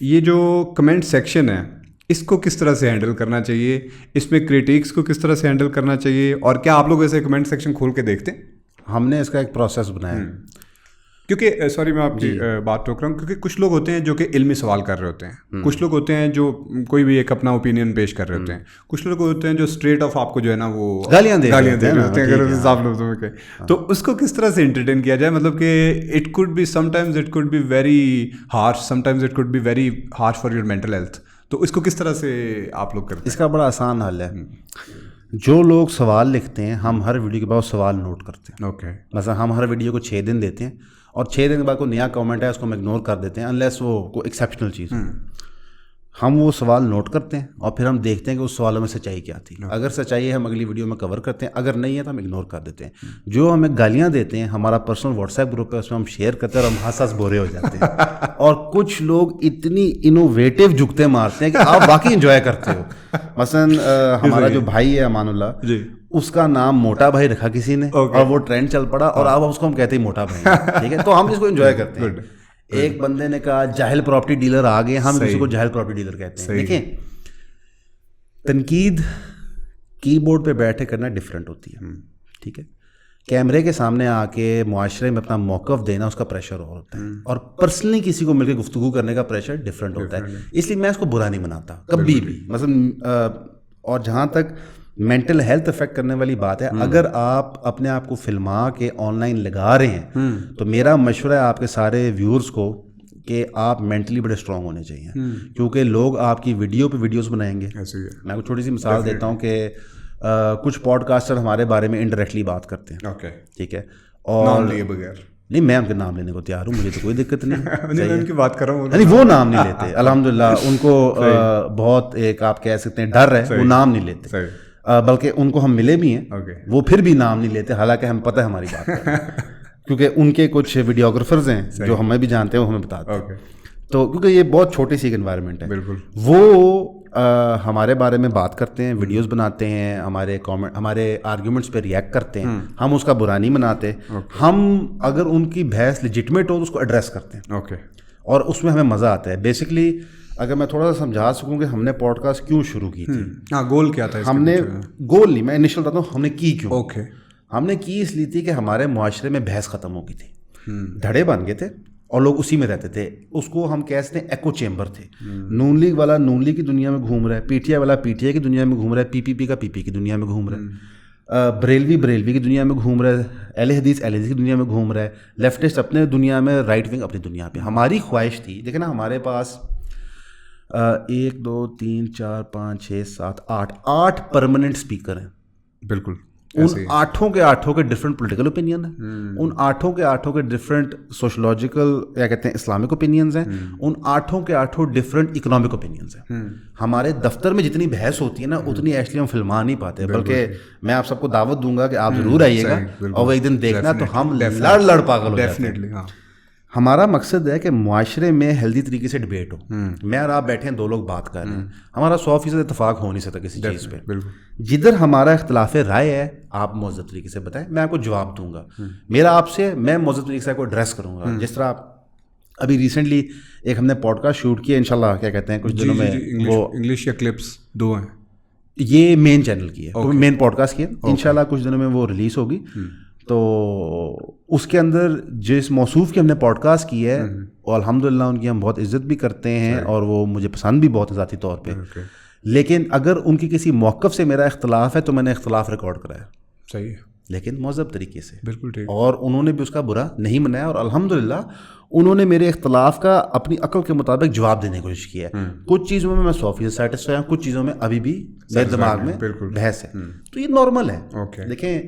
یہ جو کمنٹ سیکشن ہے اس کو کس طرح سے ہینڈل کرنا چاہیے, اس میں کریٹکس کو کس طرح سے ہینڈل کرنا چاہیے, اور کیا آپ لوگ ایسے کمنٹ سیکشن کھول کے دیکھتے ہیں؟ ہم نے اس کا ایک پروسیس بنایا ہے. کیونکہ سوری میں آپ کی بات روک رہا ہوں, کیونکہ کچھ لوگ ہوتے ہیں جو کہ علمی سوال کر رہے ہوتے ہیں, کچھ لوگ ہوتے ہیں جو کوئی بھی ایک اپنا اوپینین پیش کر رہے ہوتے ہیں, کچھ لوگ ہوتے ہیں جو اسٹریٹ آف آپ کو جو ہے نا وہ گالیاں دے رہے ہوتے ہیں اگر صاف لفظوں میں کہیں. تو اس کو کس طرح سے انٹرٹین کیا جائے, مطلب کہ it could be sometimes it could be very harsh, sometimes it could be very harsh for your mental health. تو اس کو کس طرح سے آپ لوگ کرتے ہیں؟ اس کا بڑا آسان حل ہے. جو لوگ سوال لکھتے ہیں ہم ہر ویڈیو کے بعد سوال نوٹ کرتے ہیں. اوکے, مثلا ہم ہر ویڈیو کو 6 دن دیتے ہیں, اور 6 دن کے بعد کوئی نیا کامنٹ ہے اس کو ہم اگنور کر دیتے ہیں انلیس وہ کوئی ایکسیپشنل چیز. ہم وہ سوال نوٹ کرتے ہیں اور پھر ہم دیکھتے ہیں کہ اس سوالوں میں سچائی کیا تھی. اگر سچائی ہے ہم اگلی ویڈیو میں کور کرتے ہیں, اگر نہیں ہے تو ہم اگنور کر دیتے ہیں. جو ہمیں گالیاں دیتے ہیں ہمارا پرسنل واٹس ایپ گروپ ہے, اس میں ہم شیئر کرتے ہیں اور ہم ہنس بورے ہو جاتے ہیں. اور کچھ لوگ اتنی انوویٹیو جھکتے مارتے ہیں کہ آپ واقعی انجوائے کرتے ہو. مثلا ہمارا جو بھائی ہے امان اللہ, اس کا نام موٹا بھائی رکھا کسی نے, اور وہ ٹرینڈ چل پڑا, اور اب اس کو ہم کہتے ہیں موٹا بھائی. ٹھیک ہے, تو ہم اس کو انجوائے کرتے ہیں. ایک بندے نے کہا جاہل پراپرٹی ڈیلر آ گئے, ہم کسی کو جاہل پراپرٹی ڈیلر کہتے ہیں. دیکھیں, تنقید کی بورڈ پہ بیٹھے کرنا ڈفرینٹ ہوتی ہے. ٹھیک ہے, کیمرے کے سامنے آ کے معاشرے میں اپنا موقف دینا اس کا پریشر اور ہوتا ہے, اور پرسنلی کسی کو مل کے گفتگو کرنے کا پریشر ڈفرینٹ ہوتا ہے. اس لیے میں اس کو برا نہیں مناتا کبھی بھی. مثلا اور جہاں تک مینٹل ہیلتھ افیکٹ کرنے والی بات ہے, اگر آپ اپنے آپ کو فلما کے آن لائن لگا رہے ہیں تو میرا مشورہ ہے آپ کے سارے ویورز کو کہ آپ مینٹلی بڑے اسٹرانگ ہونے چاہیے, کیونکہ لوگ آپ کی ویڈیو پہ ویڈیوز بنائیں گے. میں کو چھوٹی سی مثال دیتا ہوں کہ کچھ پوڈ کاسٹر ہمارے بارے میں انڈائریکٹلی بات کرتے ہیں. ٹھیک ہے, اور نہیں میں ان کے نام لینے کو تیار ہوں, مجھے تو کوئی دقت نہیں, ان کی بات کر رہا ہوں, نہیں وہ نام نہیں لیتے الحمدللہ. ان کو بہت ایک آپ کہہ سکتے ہیں ڈر ہے, وہ نام نہیں لیتے, بلکہ ان کو ہم ملے بھی ہیں, وہ پھر بھی نام نہیں لیتے, حالانکہ ہم پتہ ہے ہماری بات کیونکہ ان کے کچھ ویڈیوگرافرز ہیں جو ہمیں بھی جانتے ہیں, وہ ہمیں بتاتے ہیں. تو کیونکہ یہ بہت چھوٹی سی ایک انوائرمنٹ ہے, وہ ہمارے بارے میں بات کرتے ہیں, ویڈیوز بناتے ہیں, ہمارے آرگیومنٹس پہ ریئیکٹ کرتے ہیں, ہم اس کا برا نہیں مناتے. ہم اگر ان کی بحث لیجٹمیٹ ہو تو اس کو ایڈریس کرتے ہیں, اور اس میں ہمیں مزہ آتا ہے. بیسکلی اگر میں تھوڑا سا سمجھا سکوں کہ ہم نے پوڈ کاسٹ کیوں شروع کی تھی, گول کیا تھا, ہم نے گول نہیں, میں انیشل بتاتا ہوں ہم نے کی کیوں. ہم نے کی اس لیے تھی کہ ہمارے معاشرے میں بحث ختم ہو گئی تھی, دھڑے بن گئے تھے اور لوگ اسی میں رہتے تھے. اس کو ہم کہہ سکتے ہیں ایکو چیمبر تھے. نون لیگ والا نون لیگ کی دنیا میں گھوم رہا ہے, پی ٹی آئی والا پی ٹی آئی کی دنیا میں گھوم رہا ہے, پی پی پی کا پی پی کی دنیا میں گھوم رہا ہے, بریلوی بریلوی کی دنیا میں گھوم رہا ہے, اہل حدیث کی دنیا میں گھوم رہا ہے, لیفٹسٹ اپنے دنیا میں, رائٹ ونگ اپنی دنیا پہ. ہماری خواہش تھی, دیکھیں نا ہمارے پاس 1 2 3 4 5 6 7 8 پرماننٹ اسپیکر ہیں. بالکل, ان 8 کے 8 کے ڈفرینٹ پولیٹیکل اوپینین ہیں, ان 8 کے 8 کے ڈفرینٹ سوشولوجیکل کیا کہتے ہیں اسلامک اوپینینز ہیں, ان 8 کے 8 ڈفرینٹ اکنامک اوپینینز ہیں. ہمارے دفتر میں جتنی بحث ہوتی ہے نا اتنی ایکچولی ہم فلما نہیں پاتے, بلکہ میں آپ سب کو دعوت دوں گا کہ آپ ضرور آئیے گا, اور وہ ایک دن دیکھنا تو ہم لڑ پاگل ہو جاتے ہیں. ہمارا مقصد ہے کہ معاشرے میں ہیلدی طریقے سے ڈبیٹ ہو. میں اور آپ بیٹھے ہیں, 2 لوگ بات کر رہے ہیں, ہمارا 100% اتفاق ہو نہیں سکتا کسی چیز پہ. جدھر ہمارا اختلاف رائے ہے آپ مہذب طریقے سے بتائیں, میں آپ کو جواب دوں گا. میرا آپ سے, میں مہذب طریقے سے آپ کو ایڈریس کروں گا. جس طرح آپ ابھی ریسنٹلی ایک ہم نے پوڈ کاسٹ شوٹ کیا انشاءاللہ, کیا کہتے ہیں کچھ دنوں میں, وہ انگلش یا کلپس 2 ہیں, یہ مین چینل کی ہے, مین پوڈ کاسٹ کی ہے, انشاءاللہ کچھ دنوں میں وہ ریلیز ہوگی. تو اس کے اندر جس موصوف کی ہم نے پوڈ کاسٹ کی ہے, اور الحمدللہ ان کی ہم بہت عزت بھی کرتے ہیں, اور وہ مجھے پسند بھی بہت ہے ذاتی طور پہ. لیکن اگر ان کی کسی موقف سے میرا اختلاف ہے تو میں نے اختلاف ریکارڈ کرایا, صحیح ہے, لیکن مہذب طریقے سے, بالکل ٹھیک, اور انہوں نے بھی اس کا برا نہیں منایا, اور الحمدللہ انہوں نے میرے اختلاف کا اپنی عقل کے مطابق جواب دینے کی کوشش کی ہے. کچھ چیزوں میں 100% سیٹسفائی ہوں, کچھ چیزوں میں ابھی بھی میرے دماغ میں بحث ہے, تو یہ نارمل ہے. دیکھیں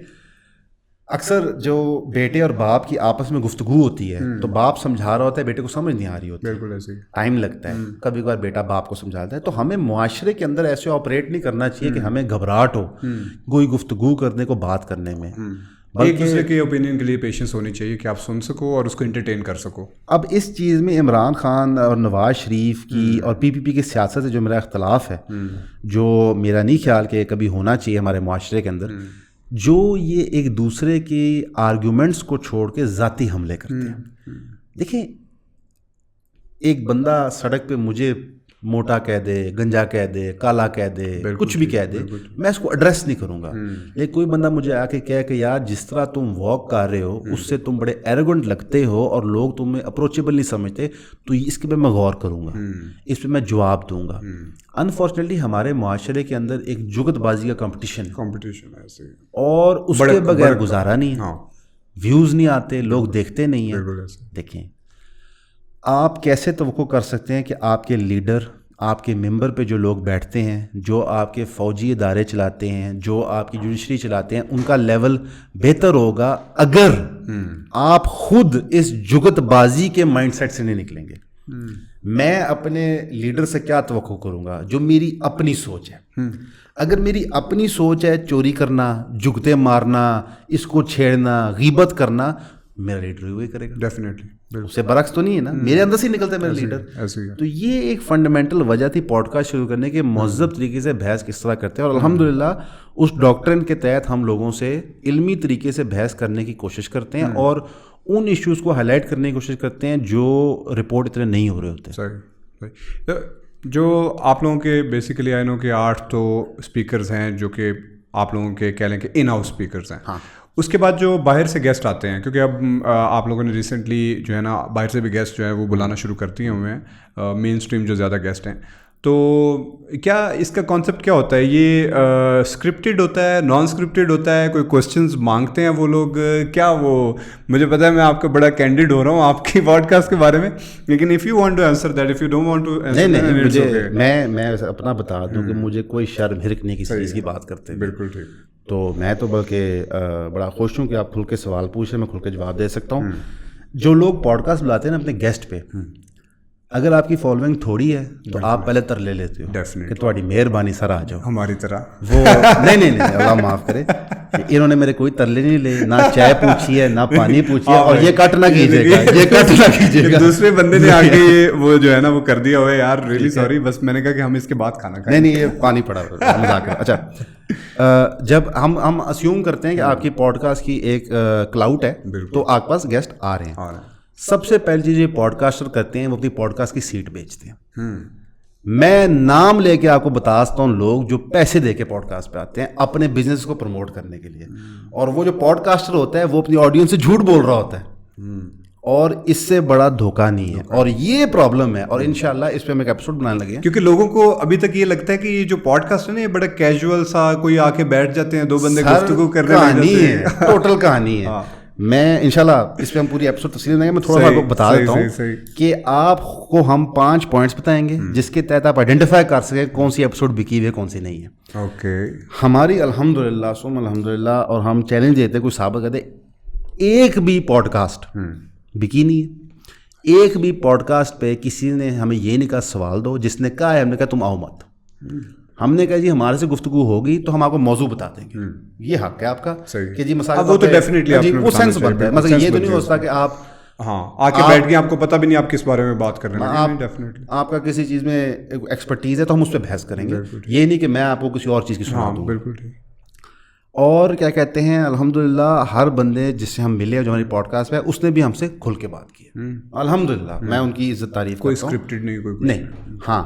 اکثر جو بیٹے اور باپ کی آپس میں گفتگو ہوتی ہے تو باپ سمجھا رہا ہوتا ہے, بیٹے کو سمجھ نہیں آ رہی ہوتی, بالکل ایسے ہی ٹائم لگتا ہے, کبھی کبھار بیٹا باپ کو سمجھاتا ہے. تو ہمیں معاشرے کے اندر ایسے آپریٹ نہیں کرنا چاہیے کہ ہمیں گھبراہٹ ہو کوئی گفتگو کرنے کو, بات کرنے میں. ایک دوسرے کے اوپینین کے لیے پیشنس ہونی چاہیے کہ آپ سن سکو اور اس کو انٹرٹین کر سکو. اب اس چیز میں عمران خان اور نواز شریف کی اور پی پی پی کی سیاست سے جو میرا اختلاف ہے, جو میرا نہیں خیال کہ کبھی ہونا چاہیے ہمارے معاشرے کے اندر, جو یہ ایک دوسرے کی آرگیومنٹس کو چھوڑ کے ذاتی حملے کرتے ہیں. دیکھیں ایک بندہ سڑک پہ مجھے موٹا کہہ دے, گنجا کہہ دے, کالا کہہ دے, کچھ بھی کہہ دے, میں اس کو ایڈریس نہیں کروں گا. لیکن کوئی بندہ مجھے آ کے کہے کہ یار جس طرح تم واک کر رہے ہو اس سے تم بڑے ایروگنٹ لگتے ہو اور لوگ تمہیں اپروچیبل نہیں سمجھتے, تو اس کے پہ میں غور کروں گا, اس پہ میں جواب دوں گا. انفارچونیٹلی ہمارے معاشرے کے اندر ایک جگت بازی کا کمپٹیشن ہے اور اس کے بغیر گزارا نہیں ہے. ویوز نہیں آتے, لوگ دیکھتے نہیں ہیں. دیکھیں آپ کیسے توقع کر سکتے ہیں کہ آپ کے لیڈر, آپ کے ممبر پہ جو لوگ بیٹھتے ہیں, جو آپ کے فوجی ادارے چلاتے ہیں, جو آپ کی جوڈیشری چلاتے ہیں, ان کا لیول بہتر ہوگا اگر آپ خود اس جگت بازی کے مائنڈ سیٹ سے نہیں نکلیں گے. میں اپنے لیڈر سے کیا توقع کروں گا؟ جو میری اپنی سوچ ہے. اگر میری اپنی سوچ ہے چوری کرنا, جگتے مارنا, اس کو چھیڑنا, غیبت کرنا, میرا لیڈر وہی کرے گا ڈیفینیٹلی. اس سے برعکس تو نہیں ہے نا, میرے اندر سے ہی نکلتا ہے میرا لیڈر. تو یہ ایک فنڈامنٹل وجہ تھی پوڈ کاسٹ شروع کرنے کے, مہذب طریقے سے بحث کس طرح کرتے ہیں. اور الحمدللہ اس ڈاکٹرن کے تحت ہم لوگوں سے علمی طریقے سے بحث کرنے کی کوشش کرتے ہیں اور ان ایشوز کو ہائی لائٹ کرنے کی کوشش کرتے ہیں جو رپورٹ اتنے نہیں ہو رہے ہوتے. صحیح. جو آپ لوگوں کے بیسیکلی آئی نو کہ 8 تو اسپیکرز ہیں جو کہ آپ لوگوں کے کہہ لیں کہ ان ہاؤس اسپیکرز ہیں. ہاں. اس کے بعد جو باہر سے گیسٹ آتے ہیں, کیونکہ اب آپ لوگوں نے ریسنٹلی جو ہے نا باہر سے بھی گیسٹ جو ہے وہ بلانا شروع کرتی ہوئے ہیں, مین اسٹریم جو زیادہ گیسٹ ہیں, تو کیا اس کا کانسیپٹ کیا ہوتا ہے؟ یہ اسکرپٹڈ ہوتا ہے, نان اسکرپٹڈ ہوتا ہے, کوئی کوشچنز مانگتے ہیں وہ لوگ, کیا وہ مجھے پتا ہے میں آپ کا بڑا کینڈیڈ ہو رہا ہوں آپ کی پوڈ کاسٹ کے بارے میں, لیکن if you want to answer that, if you don't want to answer, نہیں مجھے میں اپنا بتا دوں کہ مجھے کوئی شرم ہرک نہیں کسی چیز کی بات کرتے. بالکل ٹھیک. تو میں تو بلکہ بڑا خوش ہوں کہ آپ کھل کے سوال پوچھ رہے ہیں, میں کھل کے جواب دے سکتا ہوں. جو لوگ پوڈ کاسٹ بلاتے ہیں نا اپنے گیسٹ پہ, اگر آپ کی فالوئنگ تھوڑی ہے تو آپ پہلے تر لے لیتے ہو کہ تھوڑی مہربانی سر آ جاؤ ہماری طرح. وہ نہیں اللہ معاف کرے, انہوں نے میرے کوئی ترلے نہیں لے, نہ چائے پوچھی ہے, نہ پانی پوچھی ہے, اور یہ کٹ نہ کیجیے گا, یہ کٹ نہ کیجیے گا. دوسرے بندے نے آگے وہ جو ہے نا وہ کر دیا ہوا ہے, یار ریئلی سوری, بس میں نے کہا کہ ہم اس کے بعد کھانا کھائیں. نہیں یہ پانی پڑا مذاکرہ. اچھا, جب ہم اسیوم کرتے ہیں کہ آپ کی پوڈ کاسٹ کی ایک کلاؤٹ ہے تو آپ کے پاس گیسٹ آ رہے ہیں, سب سے پہلی چیز یہ پوڈ کاسٹر کرتے ہیں وہ اپنی پوڈ کاسٹ کی سیٹ بیچتے ہیں. میں نام لے کے آپ کو بتا سکتا ہوں لوگ جو پیسے دے کے پوڈ کاسٹ پہ آتے ہیں اپنے بزنس کو پروموٹ کرنے کے لیے, اور وہ جو پوڈ کاسٹر ہوتا ہے وہ اپنی آڈینس سے جھوٹ بول رہا ہوتا ہے, اور اس سے بڑا دھوکہ نہیں ہے, اور یہ پرابلم ہے. اور انشاءاللہ اس پہ ہم ایک ایپیسوڈ بنانے لگے ہیں, کیونکہ لوگوں کو ابھی تک یہ لگتا ہے کہ یہ جو پوڈ کاسٹ ہے نا یہ بڑا کیجول سا, کوئی آ کے بیٹھ جاتے ہیں, 2 بندے گفتگو کر رہے ہیں, کہانی ہے, ٹوٹل کہانی ہے. میں انشاءاللہ اس پہ ہم پوری ایپیسوڈ تفصیل دیں گے. میں تھوڑا سا بتا دیتا ہوں کہ آپ کو ہم 5 پوائنٹس بتائیں گے جس کے تحت آپ آئیڈینٹیفائی کر سکیں کون سی ایپیسوڈ بکی ہوئی ہے کون سی نہیں ہے. اوکے. ہماری الحمدللہ سم الحمدللہ, اور ہم چیلنج دیتے کوئی ثابت کرتے, ایک بھی پوڈ کاسٹ بکی نہیں ہے. ایک بھی پوڈ کاسٹ پہ کسی نے ہمیں یہ نہیں کہا سوال دو, جس نے کہا ہے ہم نے کہا تم آؤ مت. ہم نے کہا جی ہمارے سے گفتگو ہوگی تو ہم آپ کو موضوع بتا دیں گے, یہ حق ہے آپ کا کہ جی مسائل وہ تو ڈیفینیٹلی وہ سینس بنتا ہے. مثلا یہ تو نہیں ہو سکتا کہ آپ آ کے بیٹھ گئے, آپ کو پتہ بھی نہیں آپ کس بارے میں بات کر رہے ہیں. آپ کا کسی چیز میں ایکسپرٹیز ہے تو ہم اس پہ بحث کریں گے, یہ نہیں کہ میں آپ کو کسی اور چیز کی سنا دوں. بالکل ٹھیک. اور کیا کہتے ہیں الحمدللہ ہر بندے جس سے ہم ملے جو ہماری پوڈ کاسٹ پہ ہے اس نے بھی ہم سے کھل کے بات کی ہے الحمدللہ. میں ان کی عزت تعریف کوئی اسکرپٹڈ نہیں, کوئی نہیں. ہاں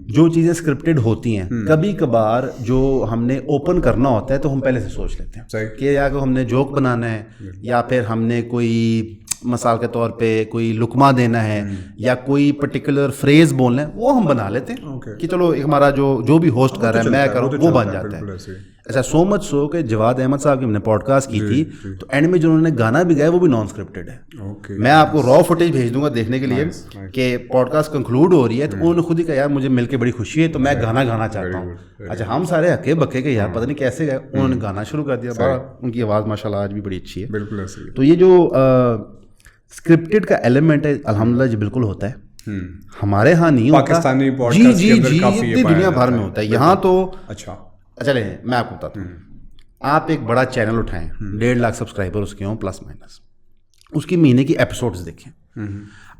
جو چیزیں اسکرپٹڈ ہوتی ہیں کبھی کبھار جو ہم نے اوپن کرنا ہوتا ہے تو ہم پہلے سے سوچ لیتے ہیں کہ یا کہ ہم نے جوک بنانا ہے یا پھر ہم نے کوئی مثال کے طور پہ کوئی لقمہ دینا ہے یا کوئی پرٹیکولر فریز بولنا ہے وہ ہم بنا لیتے ہیں کہ چلو ہمارا جو بھی ہوسٹ کر رہا ہے میں کروں وہ بن جاتا ہے. ایسا سو مچ سو کہ جواد احمد صاحب کی ہم نے پوڈ کاسٹ کی تھی تو اینڈ میں جو انہوں نے گانا بھی گایا وہ بھی نان اسکرپٹڈ ہے. میں آپ کو را فوٹیج بھیج دوں گا دیکھنے کے لیے کہ پوڈ کاسٹ کنکلوڈ ہو رہی ہے تو انہوں نے خود ہی کہا یار مجھے مل کے بڑی خوشی ہے تو میں گانا گانا چاہتا ہوں. اچھا ہم سارے ہکے بکے کے یار پتہ نہیں کیسے گئے, انہوں نے گانا شروع کر دیا. بڑا ان کی آواز ماشاء اللہ آج بھی بڑی اچھی ہے. بالکل. تو یہ جو اسکرپٹڈ کا ایلیمنٹ ہے الحمدللہ جی بالکل ہوتا ہے, ہمارے ہاں نہیں ہوتا. پاکستانی جی اتنی دنیا بھر میں ہوتا ہے. یہاں تو اچھا چلے میں آپ کو بتاتا ہوں, آپ ایک بڑا چینل اٹھائیں 1.5 لاکھ سبسکرائبر اس کے ہوں پلس مائنس, اس کی مہینے کی ایپیسوڈز دیکھیں,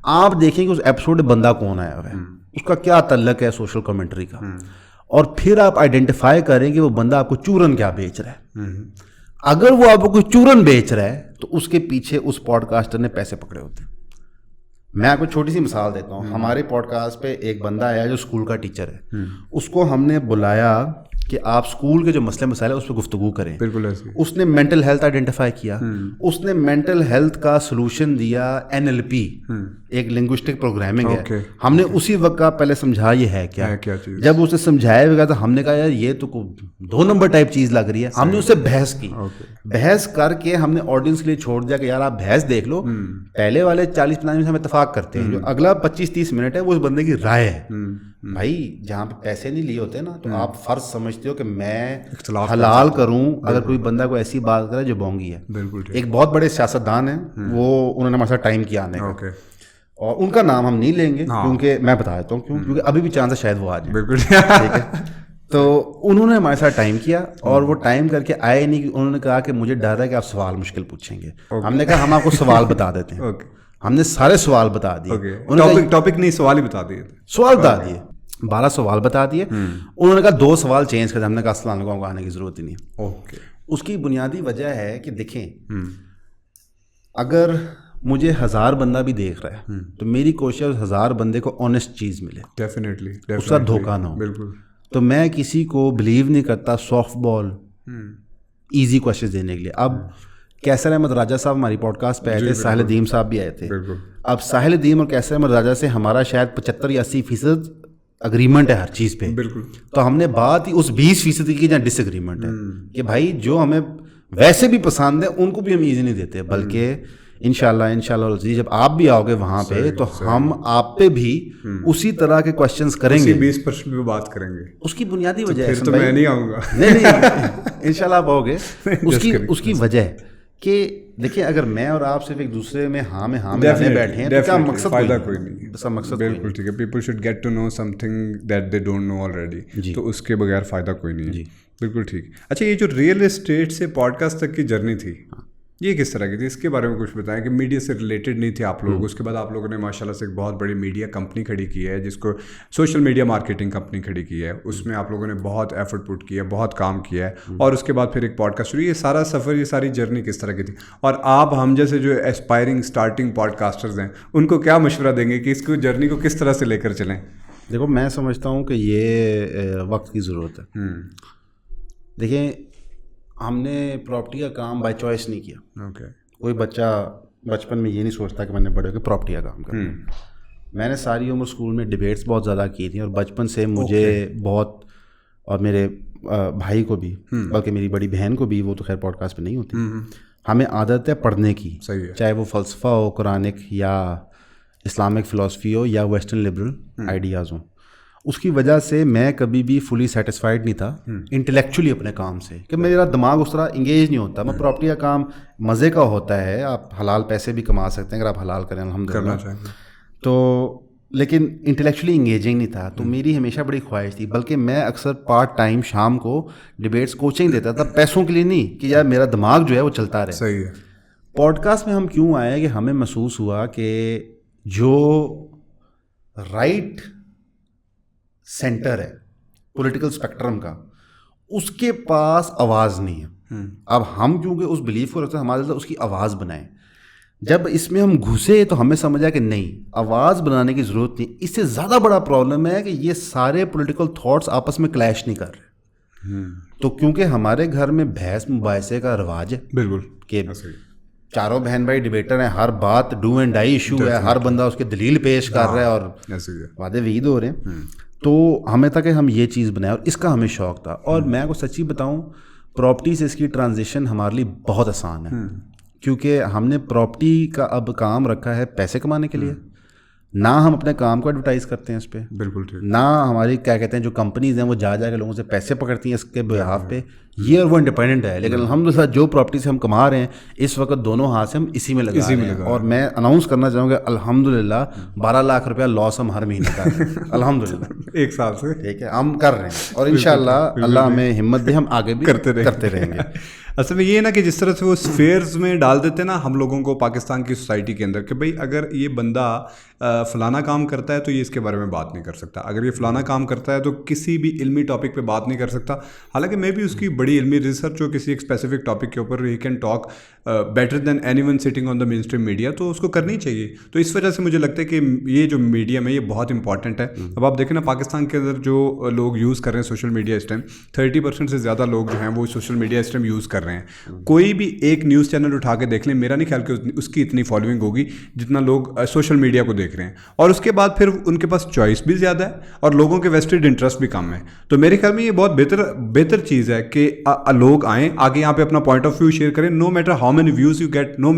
آپ دیکھیں کہ اس ایپیسوڈ میں بندہ کون آیا ہوا ہے, اس کا کیا تعلق ہے سوشل کمنٹری کا, اور پھر آپ آئیڈینٹیفائی کریں کہ وہ بندہ آپ کو چورن کیا بیچ رہا ہے. اگر وہ آپ کو کوئی چورن بیچ رہا ہے تو اس کے پیچھے اس پوڈ کاسٹر نے پیسے پکڑے ہوتے ہیں. میں آپ کو چھوٹی سی مثال دیتا ہوں. ہمارے پوڈ کاسٹ پہ ایک بندہ آیا جو اسکول کا ٹیچر ہے, اس کو ہم نے بلایا کہ آپ اسکول کے جو مسئلے مسائل ہیں اس پہ گفتگو کریں. بالکل ایسے اس نے مینٹل ہیلتھ آئیڈینٹیفائی کیا, اس نے مینٹل ہیلتھ کا سلوشن دیا NLP, ایک لنگوسٹک پروگرامنگ ہے. ہم نے اسی وقت کا پہلے سمجھا یہ ہے کیا. جب اسے سمجھایا ہوگا تو ہم نے کہا یار یہ تو 2 نمبر ٹائپ چیز لگ رہی ہے. ہم نے اس سے بحث کی, بحث کر کے ہم نے آڈینس کے لیے چھوڑ دیا کہ یار آپ بحث دیکھ لو. پہلے والے 40-50 منٹ ہم اتفاق کرتے ہیں, جو اگلا 25-30 منٹ ہے وہ اس بندے کی رائے ہے. بھائی جہاں پہ پیسے نہیں لیے ہوتے نا تو آپ فرض سمجھتے ہو کہ میں حلال کروں اگر کوئی بندہ کوئی ایسی بات کرے جو بونگی ہے. ایک بہت بڑے سیاستدان ہیں, وہ انہوں نے ہمارے ساتھ ٹائم کیا آنے کا, اور ان کا نام ہم نہیں لیں گے کیونکہ میں بتا دیتا ہوں کیوں, کیونکہ ابھی بھی چانس ہے شاید وہ آ جائیں. بالکل ٹھیک ہے. تو انہوں نے ہمارے ساتھ ٹائم کیا اور وہ ٹائم کر کے آئے نہیں. انہوں نے کہا کہ مجھے ڈر ہے کہ آپ سوال مشکل پوچھیں گے. ہم نے کہا ہم آپ کو سوال بتا دیتے ہیں. ہم نے سارے سوال بتا دیے. ٹاپک نہیں سوال ہی بتا دیے. سوال بتا دیے, 12 سوال بتا دیے. انہوں نے کہا 2 سوال چینج کر. ہم نے کہا السلام علیکم کو آنے کی ضرورت ہی نہیں. اس کی بنیادی وجہ ہے کہ دیکھیں اگر مجھے 1000 بندہ بھی دیکھ رہا ہے تو میری کوشش ہے اس 1000 بندے کو آنیسٹ چیز ملے, ڈیفینیٹلی اس کا دھوکہ نہ ہو. بالکل. تو میں کسی کو بلیو نہیں کرتا سافٹ بال ایزی کوشچن دینے کے لیے. اب کیسر احمد راجہ صاحب ہماری پوڈ کاسٹ پہ آئے تھے, ساحل ادیم صاحب بھی آئے تھے. اب ساحل ادیم اور کیسر احمد راجہ سے ہمارا شاید 75-80% اگریمنٹ ہے ہر چیز پہ. بالکل. تو ہم نے بات ہی اس 20% کی جہاں ڈس اگریمنٹ ہے کہ بھائی جو ہمیں ویسے بھی پسند ہے ان کو بھی ہم ایزی نہیں دیتے, بلکہ انشاءاللہ جب آپ بھی آؤ گے وہاں پہ تو ہم آپ پہ بھی اسی طرح کے کوشچنس کریں گے. 20% پہ بات کریں گے. اس کی بنیادی وجہ ہے, تو میں نہیں آؤں گا. نہیں انشاءاللہ آپ آؤ گے. اس کی وجہ کہ دیکھیں اگر میں اور آپ صرف ایک دوسرے میں ہاں بیٹھے ہیں تو کیا مقصد, فائدہ کوئی نہیں. مقصد بالکل ٹھیک ہے. People should get to know something that they don't know already, تو اس کے بغیر فائدہ کوئی نہیں ہے. بالکل ٹھیک. اچھا یہ جو ریئل اسٹیٹ سے پوڈ کاسٹ تک کی جرنی تھی یہ کس طرح کی تھی, اس کے بارے میں کچھ بتائیں کہ میڈیا سے ریلیٹڈ نہیں تھے آپ لوگ. اس کے بعد آپ لوگوں نے ماشاءاللہ سے ایک بہت بڑی میڈیا کمپنی کھڑی کی ہے جس کو سوشل میڈیا مارکیٹنگ کمپنی کھڑی کی ہے. اس میں آپ لوگوں نے بہت ایفرٹ پٹ کیا ہے, بہت کام کیا ہے, اور اس کے بعد پھر ایک پوڈ کاسٹ شروع. یہ سارا سفر, یہ ساری جرنی کس طرح کی تھی, اور آپ ہم جیسے جو اسپائرنگ اسٹارٹنگ پوڈ کاسٹرز ہیں ان کو کیا مشورہ دیں گے کہ اس کو جرنی کو کس طرح سے لے کر چلیں؟ دیکھو میں سمجھتا ہوں کہ یہ وقت کی ضرورت ہے. دیکھیں ہم نے پراپرٹی کا کام بائی چوائس نہیں کیا. کوئی بچہ بچپن میں یہ نہیں سوچتا کہ میں نے بڑے ہو کے پراپرٹی کا کام کرنا. میں نے ساری عمر اسکول میں ڈبیٹس بہت زیادہ کی تھیں, اور بچپن سے مجھے بہت, اور میرے بھائی کو بھی, بلکہ میری بڑی بہن کو بھی, وہ تو خیر پوڈ کاسٹ پہ نہیں ہوتی, ہمیں عادت ہے پڑھنے کی, چاہے وہ فلسفہ ہو, قرآنک یا اسلامک فلاسفی ہو یا ویسٹرن لبرل آئیڈیاز ہوں. اس کی وجہ سے میں کبھی بھی فلی سیٹسفائڈ نہیں تھا انٹلیکچولی اپنے کام سے, کہ میرا دماغ اس طرح انگیج نہیں ہوتا. میں پراپرٹی کا کام مزے کا ہوتا ہے, آپ حلال پیسے بھی کما سکتے ہیں اگر آپ حلال کریں الحمدللہ, تو لیکن انٹلیکچولی انگیجنگ نہیں تھا. تو میری ہمیشہ بڑی خواہش تھی, بلکہ میں اکثر پارٹ ٹائم شام کو ڈبیٹس کوچنگ دیتا تھا, پیسوں کے لیے نہیں, کہ یار میرا دماغ جو ہے وہ چلتا رہے. صحیح ہے. پوڈ کاسٹ میں ہم کیوں آئے کہ ہمیں محسوس ہوا کہ جو رائٹ سینٹر ہے پولیٹیکل اسپیکٹرم کا, اس کے پاس آواز نہیں ہے. اب ہم کیونکہ اس بلیف کو رکھتے ہیں, ہمارے اس کی آواز بنائیں. جب اس میں ہم گھسے تو ہمیں سمجھا کہ نہیں, آواز بنانے کی ضرورت نہیں. اس سے زیادہ بڑا پرابلم ہے کہ یہ سارے پولیٹیکل تھاٹس آپس میں کلیش نہیں کر رہے. تو کیونکہ ہمارے گھر میں بحث مباحثے کا رواج ہے, بالکل, کہ چاروں بہن بھائی ڈبیٹر ہیں, ہر بات ڈو اینڈ ڈائی ایشو ہے, ہر بندہ اس کی دلیل پیش کر رہا ہے اور وعدے وعید ہو رہے ہیں. تو ہمیں تھا کہ ہم یہ چیز بنائیں, اور اس کا ہمیں شوق تھا. اور میں کو سچی بتاؤں, پراپرٹی سے اس کی ٹرانزیشن ہمارے لیے بہت آسان ہے, کیونکہ ہم نے پراپرٹی کا اب کام رکھا ہے پیسے کمانے کے لیے. نہ ہم اپنے کام کو ایڈورٹائز کرتے ہیں اس پہ, بالکل ٹھیک, نہ ہماری کیا کہتے ہیں جو کمپنیز ہیں وہ جا کے لوگوں سے پیسے پکڑتی ہیں اس کے بہاف پہ, یہ اور وہ انڈیپینڈنٹ ہے. لیکن الحمدللہ جو پراپرٹی سے ہم کما رہے ہیں اس وقت دونوں ہاتھ سے ہم اسی میں لگا رہے ہیں. اور میں اناؤنس کرنا چاہوں گا الحمدللہ 12 لاکھ روپیہ لاس ہم ہر مہینے کر رہے ہیں الحمدللہ, ایک سال سے ٹھیک ہے, ہم کر رہے ہیں, اور انشاءاللہ اللہ ہمیں ہمت دے, ہم آگے بھی کرتے رہیں گے. اصل میں یہ نا کہ جس طرح سے وہ اسفیئرز میں ڈال دیتے ہیں نا ہم لوگوں کو پاکستان کی سوسائٹی کے اندر کہ بھائی اگر یہ بندہ فلانا کام کرتا ہے تو یہ اس کے بارے میں بات نہیں کر سکتا, اگر یہ فلانا کام کرتا ہے تو کسی بھی علمی ٹاپک پہ بات نہیں کر سکتا. حالانکہ میں بھی اس کی بڑی علمی ریسرچ ہو کسی ایک اسپیسیفک ٹاپک کے اوپر, he can talk better than anyone sitting on the mainstream media, تو اس کو کرنی چاہیے. تو اس وجہ سے مجھے لگتا ہے کہ یہ جو میڈیم ہے یہ بہت امپورٹنٹ ہے. اب آپ دیکھیں نا پاکستان کے اندر جو لوگ یوز کر رہے ہیں سوشل میڈیا اس ٹائم, 30% سے زیادہ لوگ جو ہیں وہ سوشل میڈیا اس ٹائم یوز کر رہے ہیں. کوئی بھی ایک نیوز چینل اٹھا کے دیکھ لیں, میرا نہیں خیال کہ اس کی اتنی فالوئنگ ہوگی جتنا لوگ سوشل میڈیا کو دیکھ رہے ہیں. اور اس کے بعد پھر ان کے پاس چوائس بھی زیادہ ہے اور لوگوں کے ویسٹڈ انٹرسٹ بھی کم ہے. تو میرے خیال میں یہ بہت بہتر چیز ہے کہ لوگ آئیں آگے یہاں پہ اپنا پوائنٹ آف ویو شیئر کریں. No matter how many views you get, no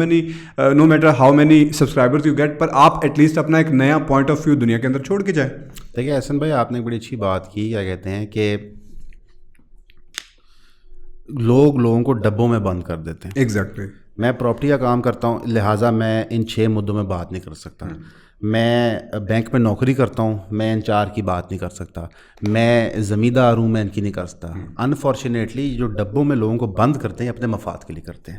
matter how many subscribers you get, پر آپ ایٹ لیسٹ اپنا ایک نیا پوائنٹ آف ویو دنیا کے اندر چھوڑ کے جائیں. دیکھیے احسن بھائی, آپ نے بڑی اچھی بات کی, کیا کہتے ہیں کہ لوگوں کو ڈبوں میں بند کر دیتے ہیں. ایگزیکٹلی. میں پراپرٹی کا کام کرتا ہوں, لہٰذا میں ان 6 مدوں میں بات نہیں کر سکتا. میں بینک میں نوکری کرتا ہوں, میں ان 4 کی بات نہیں کر سکتا. میں زمیندار ہوں, میں ان کی نہیں کر سکتا. انفارچونیٹلی جو ڈبوں میں لوگوں کو بند کرتے ہیں اپنے مفاد کے لیے کرتے ہیں.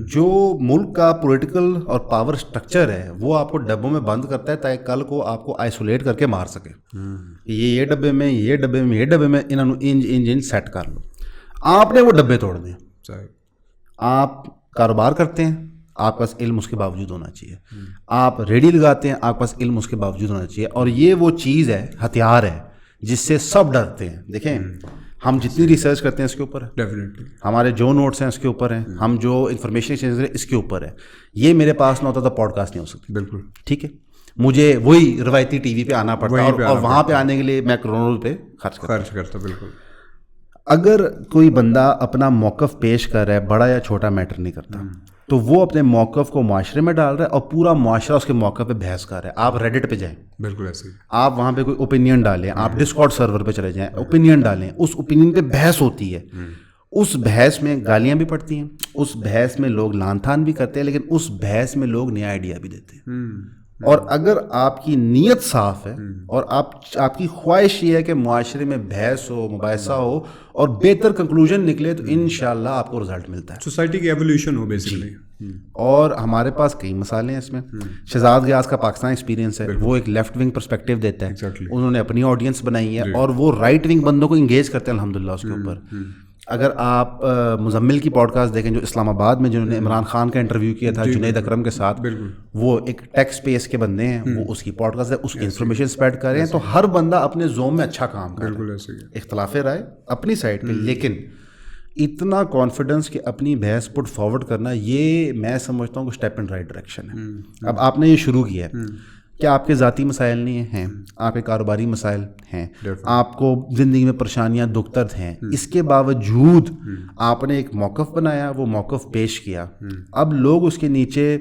جو ملک کا پولیٹیکل اور پاور سٹرکچر ہے وہ آپ کو ڈبوں میں بند کرتا ہے تاکہ کل کو آپ کو آئسولیٹ کر کے مار سکے. یہ ڈبے میں, یہ ڈبے میں, یہ ڈبے میں, انہوں انجن سیٹ کر لو. آپ نے وہ ڈبے توڑ دیں. آپ کاروبار کرتے ہیں, آپ کے پاس علم اس کے باوجود ہونا چاہیے. آپ ریڈی لگاتے ہیں, آپ کے پاس علم اس کے باوجود ہونا چاہیے. اور یہ وہ چیز ہے, ہتھیار ہے جس سے سب ڈرتے ہیں. دیکھیں ہم جتنی ریسرچ کرتے ہیں اس کے اوپر ہے, ڈیفینیٹلی ہمارے جو نوٹس ہیں اس کے اوپر ہیں, ہم جو انفارمیشن ایکسچینج کریں اس کے اوپر ہے. یہ میرے پاس نہ ہوتا تو پوڈ کاسٹ نہیں ہو سکتی. بالکل ٹھیک ہے, مجھے وہی روایتی ٹی وی پہ آنا پڑتا اور وہاں پہ آنے کے لیے میں کروڑوں روپے خرچ کرتا. بالکل. اگر کوئی بندہ اپنا موقف پیش کر رہا ہے, بڑا یا چھوٹا میٹر نہیں کرتا, تو وہ اپنے موقف کو معاشرے میں ڈال رہا ہے اور پورا معاشرہ اس کے موقف پہ بحث کر رہا ہے. آپ ریڈٹ پہ جائیں, بالکل ایسے ہی, آپ وہاں پہ کوئی اوپینین ڈالیں, آپ ڈسکارڈ سرور پہ چلے جائیں, اوپینین ڈالیں, اس اوپینین پہ بحث ہوتی ہے. اس بحث میں گالیاں بھی پڑتی ہیں, اس بحث میں لوگ لان تان بھی کرتے ہیں, لیکن اس بحث میں لوگ نیا آئیڈیا بھی دیتے ہیں. اور اگر آپ کی نیت صاف ہے اور آپ کی خواہش یہ ہے کہ معاشرے میں بحث ہو, مباحثہ ہو اور بہتر کنکلوژن نکلے, تو انشاءاللہ آپ کو رزلٹ ملتا ہے, سوسائٹی کی ایولیوشن ہو بیسیکلی. اور ہمارے پاس کئی مسالے ہیں اس میں. شہزاد غیاث کا پاکستان ایکسپیرینس ہے, وہ ایک لیفٹ ونگ پرسپیکٹیو دیتا ہے. انہوں نے اپنی آڈینس بنائی ہے اور وہ رائٹ ونگ بندوں کو انگیج کرتے ہیں الحمدللہ اس کے اوپر. اگر آپ مزمل کی پوڈ کاسٹ دیکھیں جو اسلام آباد میں جنہوں نے عمران خان کا انٹرویو کیا تھا جنید اکرم کے ساتھ, وہ ایک ٹیک سپیس کے بندے ہیں, وہ اس کی پوڈ کاسٹ ہے, اس کی انفارمیشن اسپریڈ کر رہے ہیں. تو ہر بندہ اپنے زوم میں اچھا کام کر رہا ہے, اختلاف رائے اپنی سائڈ پہ, لیکن اتنا کانفیڈنس کہ اپنی بحث پٹ فارورڈ کرنا, یہ میں سمجھتا ہوں کہ اسٹیپ ان رائٹ ڈائریکشن ہے. اب آپ نے یہ شروع کیا ہے, کیا آپ کے ذاتی مسائل نہیں ہیں, آپ کے کاروباری مسائل ہیں, آپ کو زندگی میں پریشانیاں دکھ درد ہیں, اس کے باوجود آپ نے ایک موقف بنایا, وہ موقف پیش کیا. اب لوگ اس کے نیچے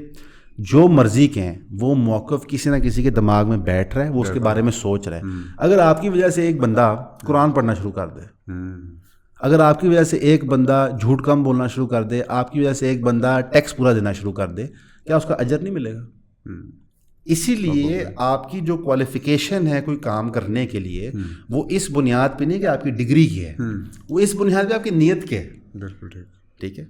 جو مرضی کے ہیں, وہ موقف کسی نہ کسی کے دماغ میں بیٹھ رہا ہے, وہ اس کے بارے میں سوچ رہا ہے. اگر آپ کی وجہ سے ایک بندہ قرآن پڑھنا شروع کر دے, اگر آپ کی وجہ سے ایک بندہ جھوٹ کم بولنا شروع کر دے, آپ کی وجہ سے ایک بندہ ٹیکس پورا دینا شروع کر دے, کیا اس کا اجر نہیں ملے گا؟ اسی لیے آپ کی جو کوالیفیکیشن ہے کوئی کام کرنے کے لیے, وہ اس بنیاد پہ نہیں کہ آپ کی ڈگری کی ہے, وہ اس بنیاد پہ آپ کی نیت کے ہے. بالکل ٹھیک ہے.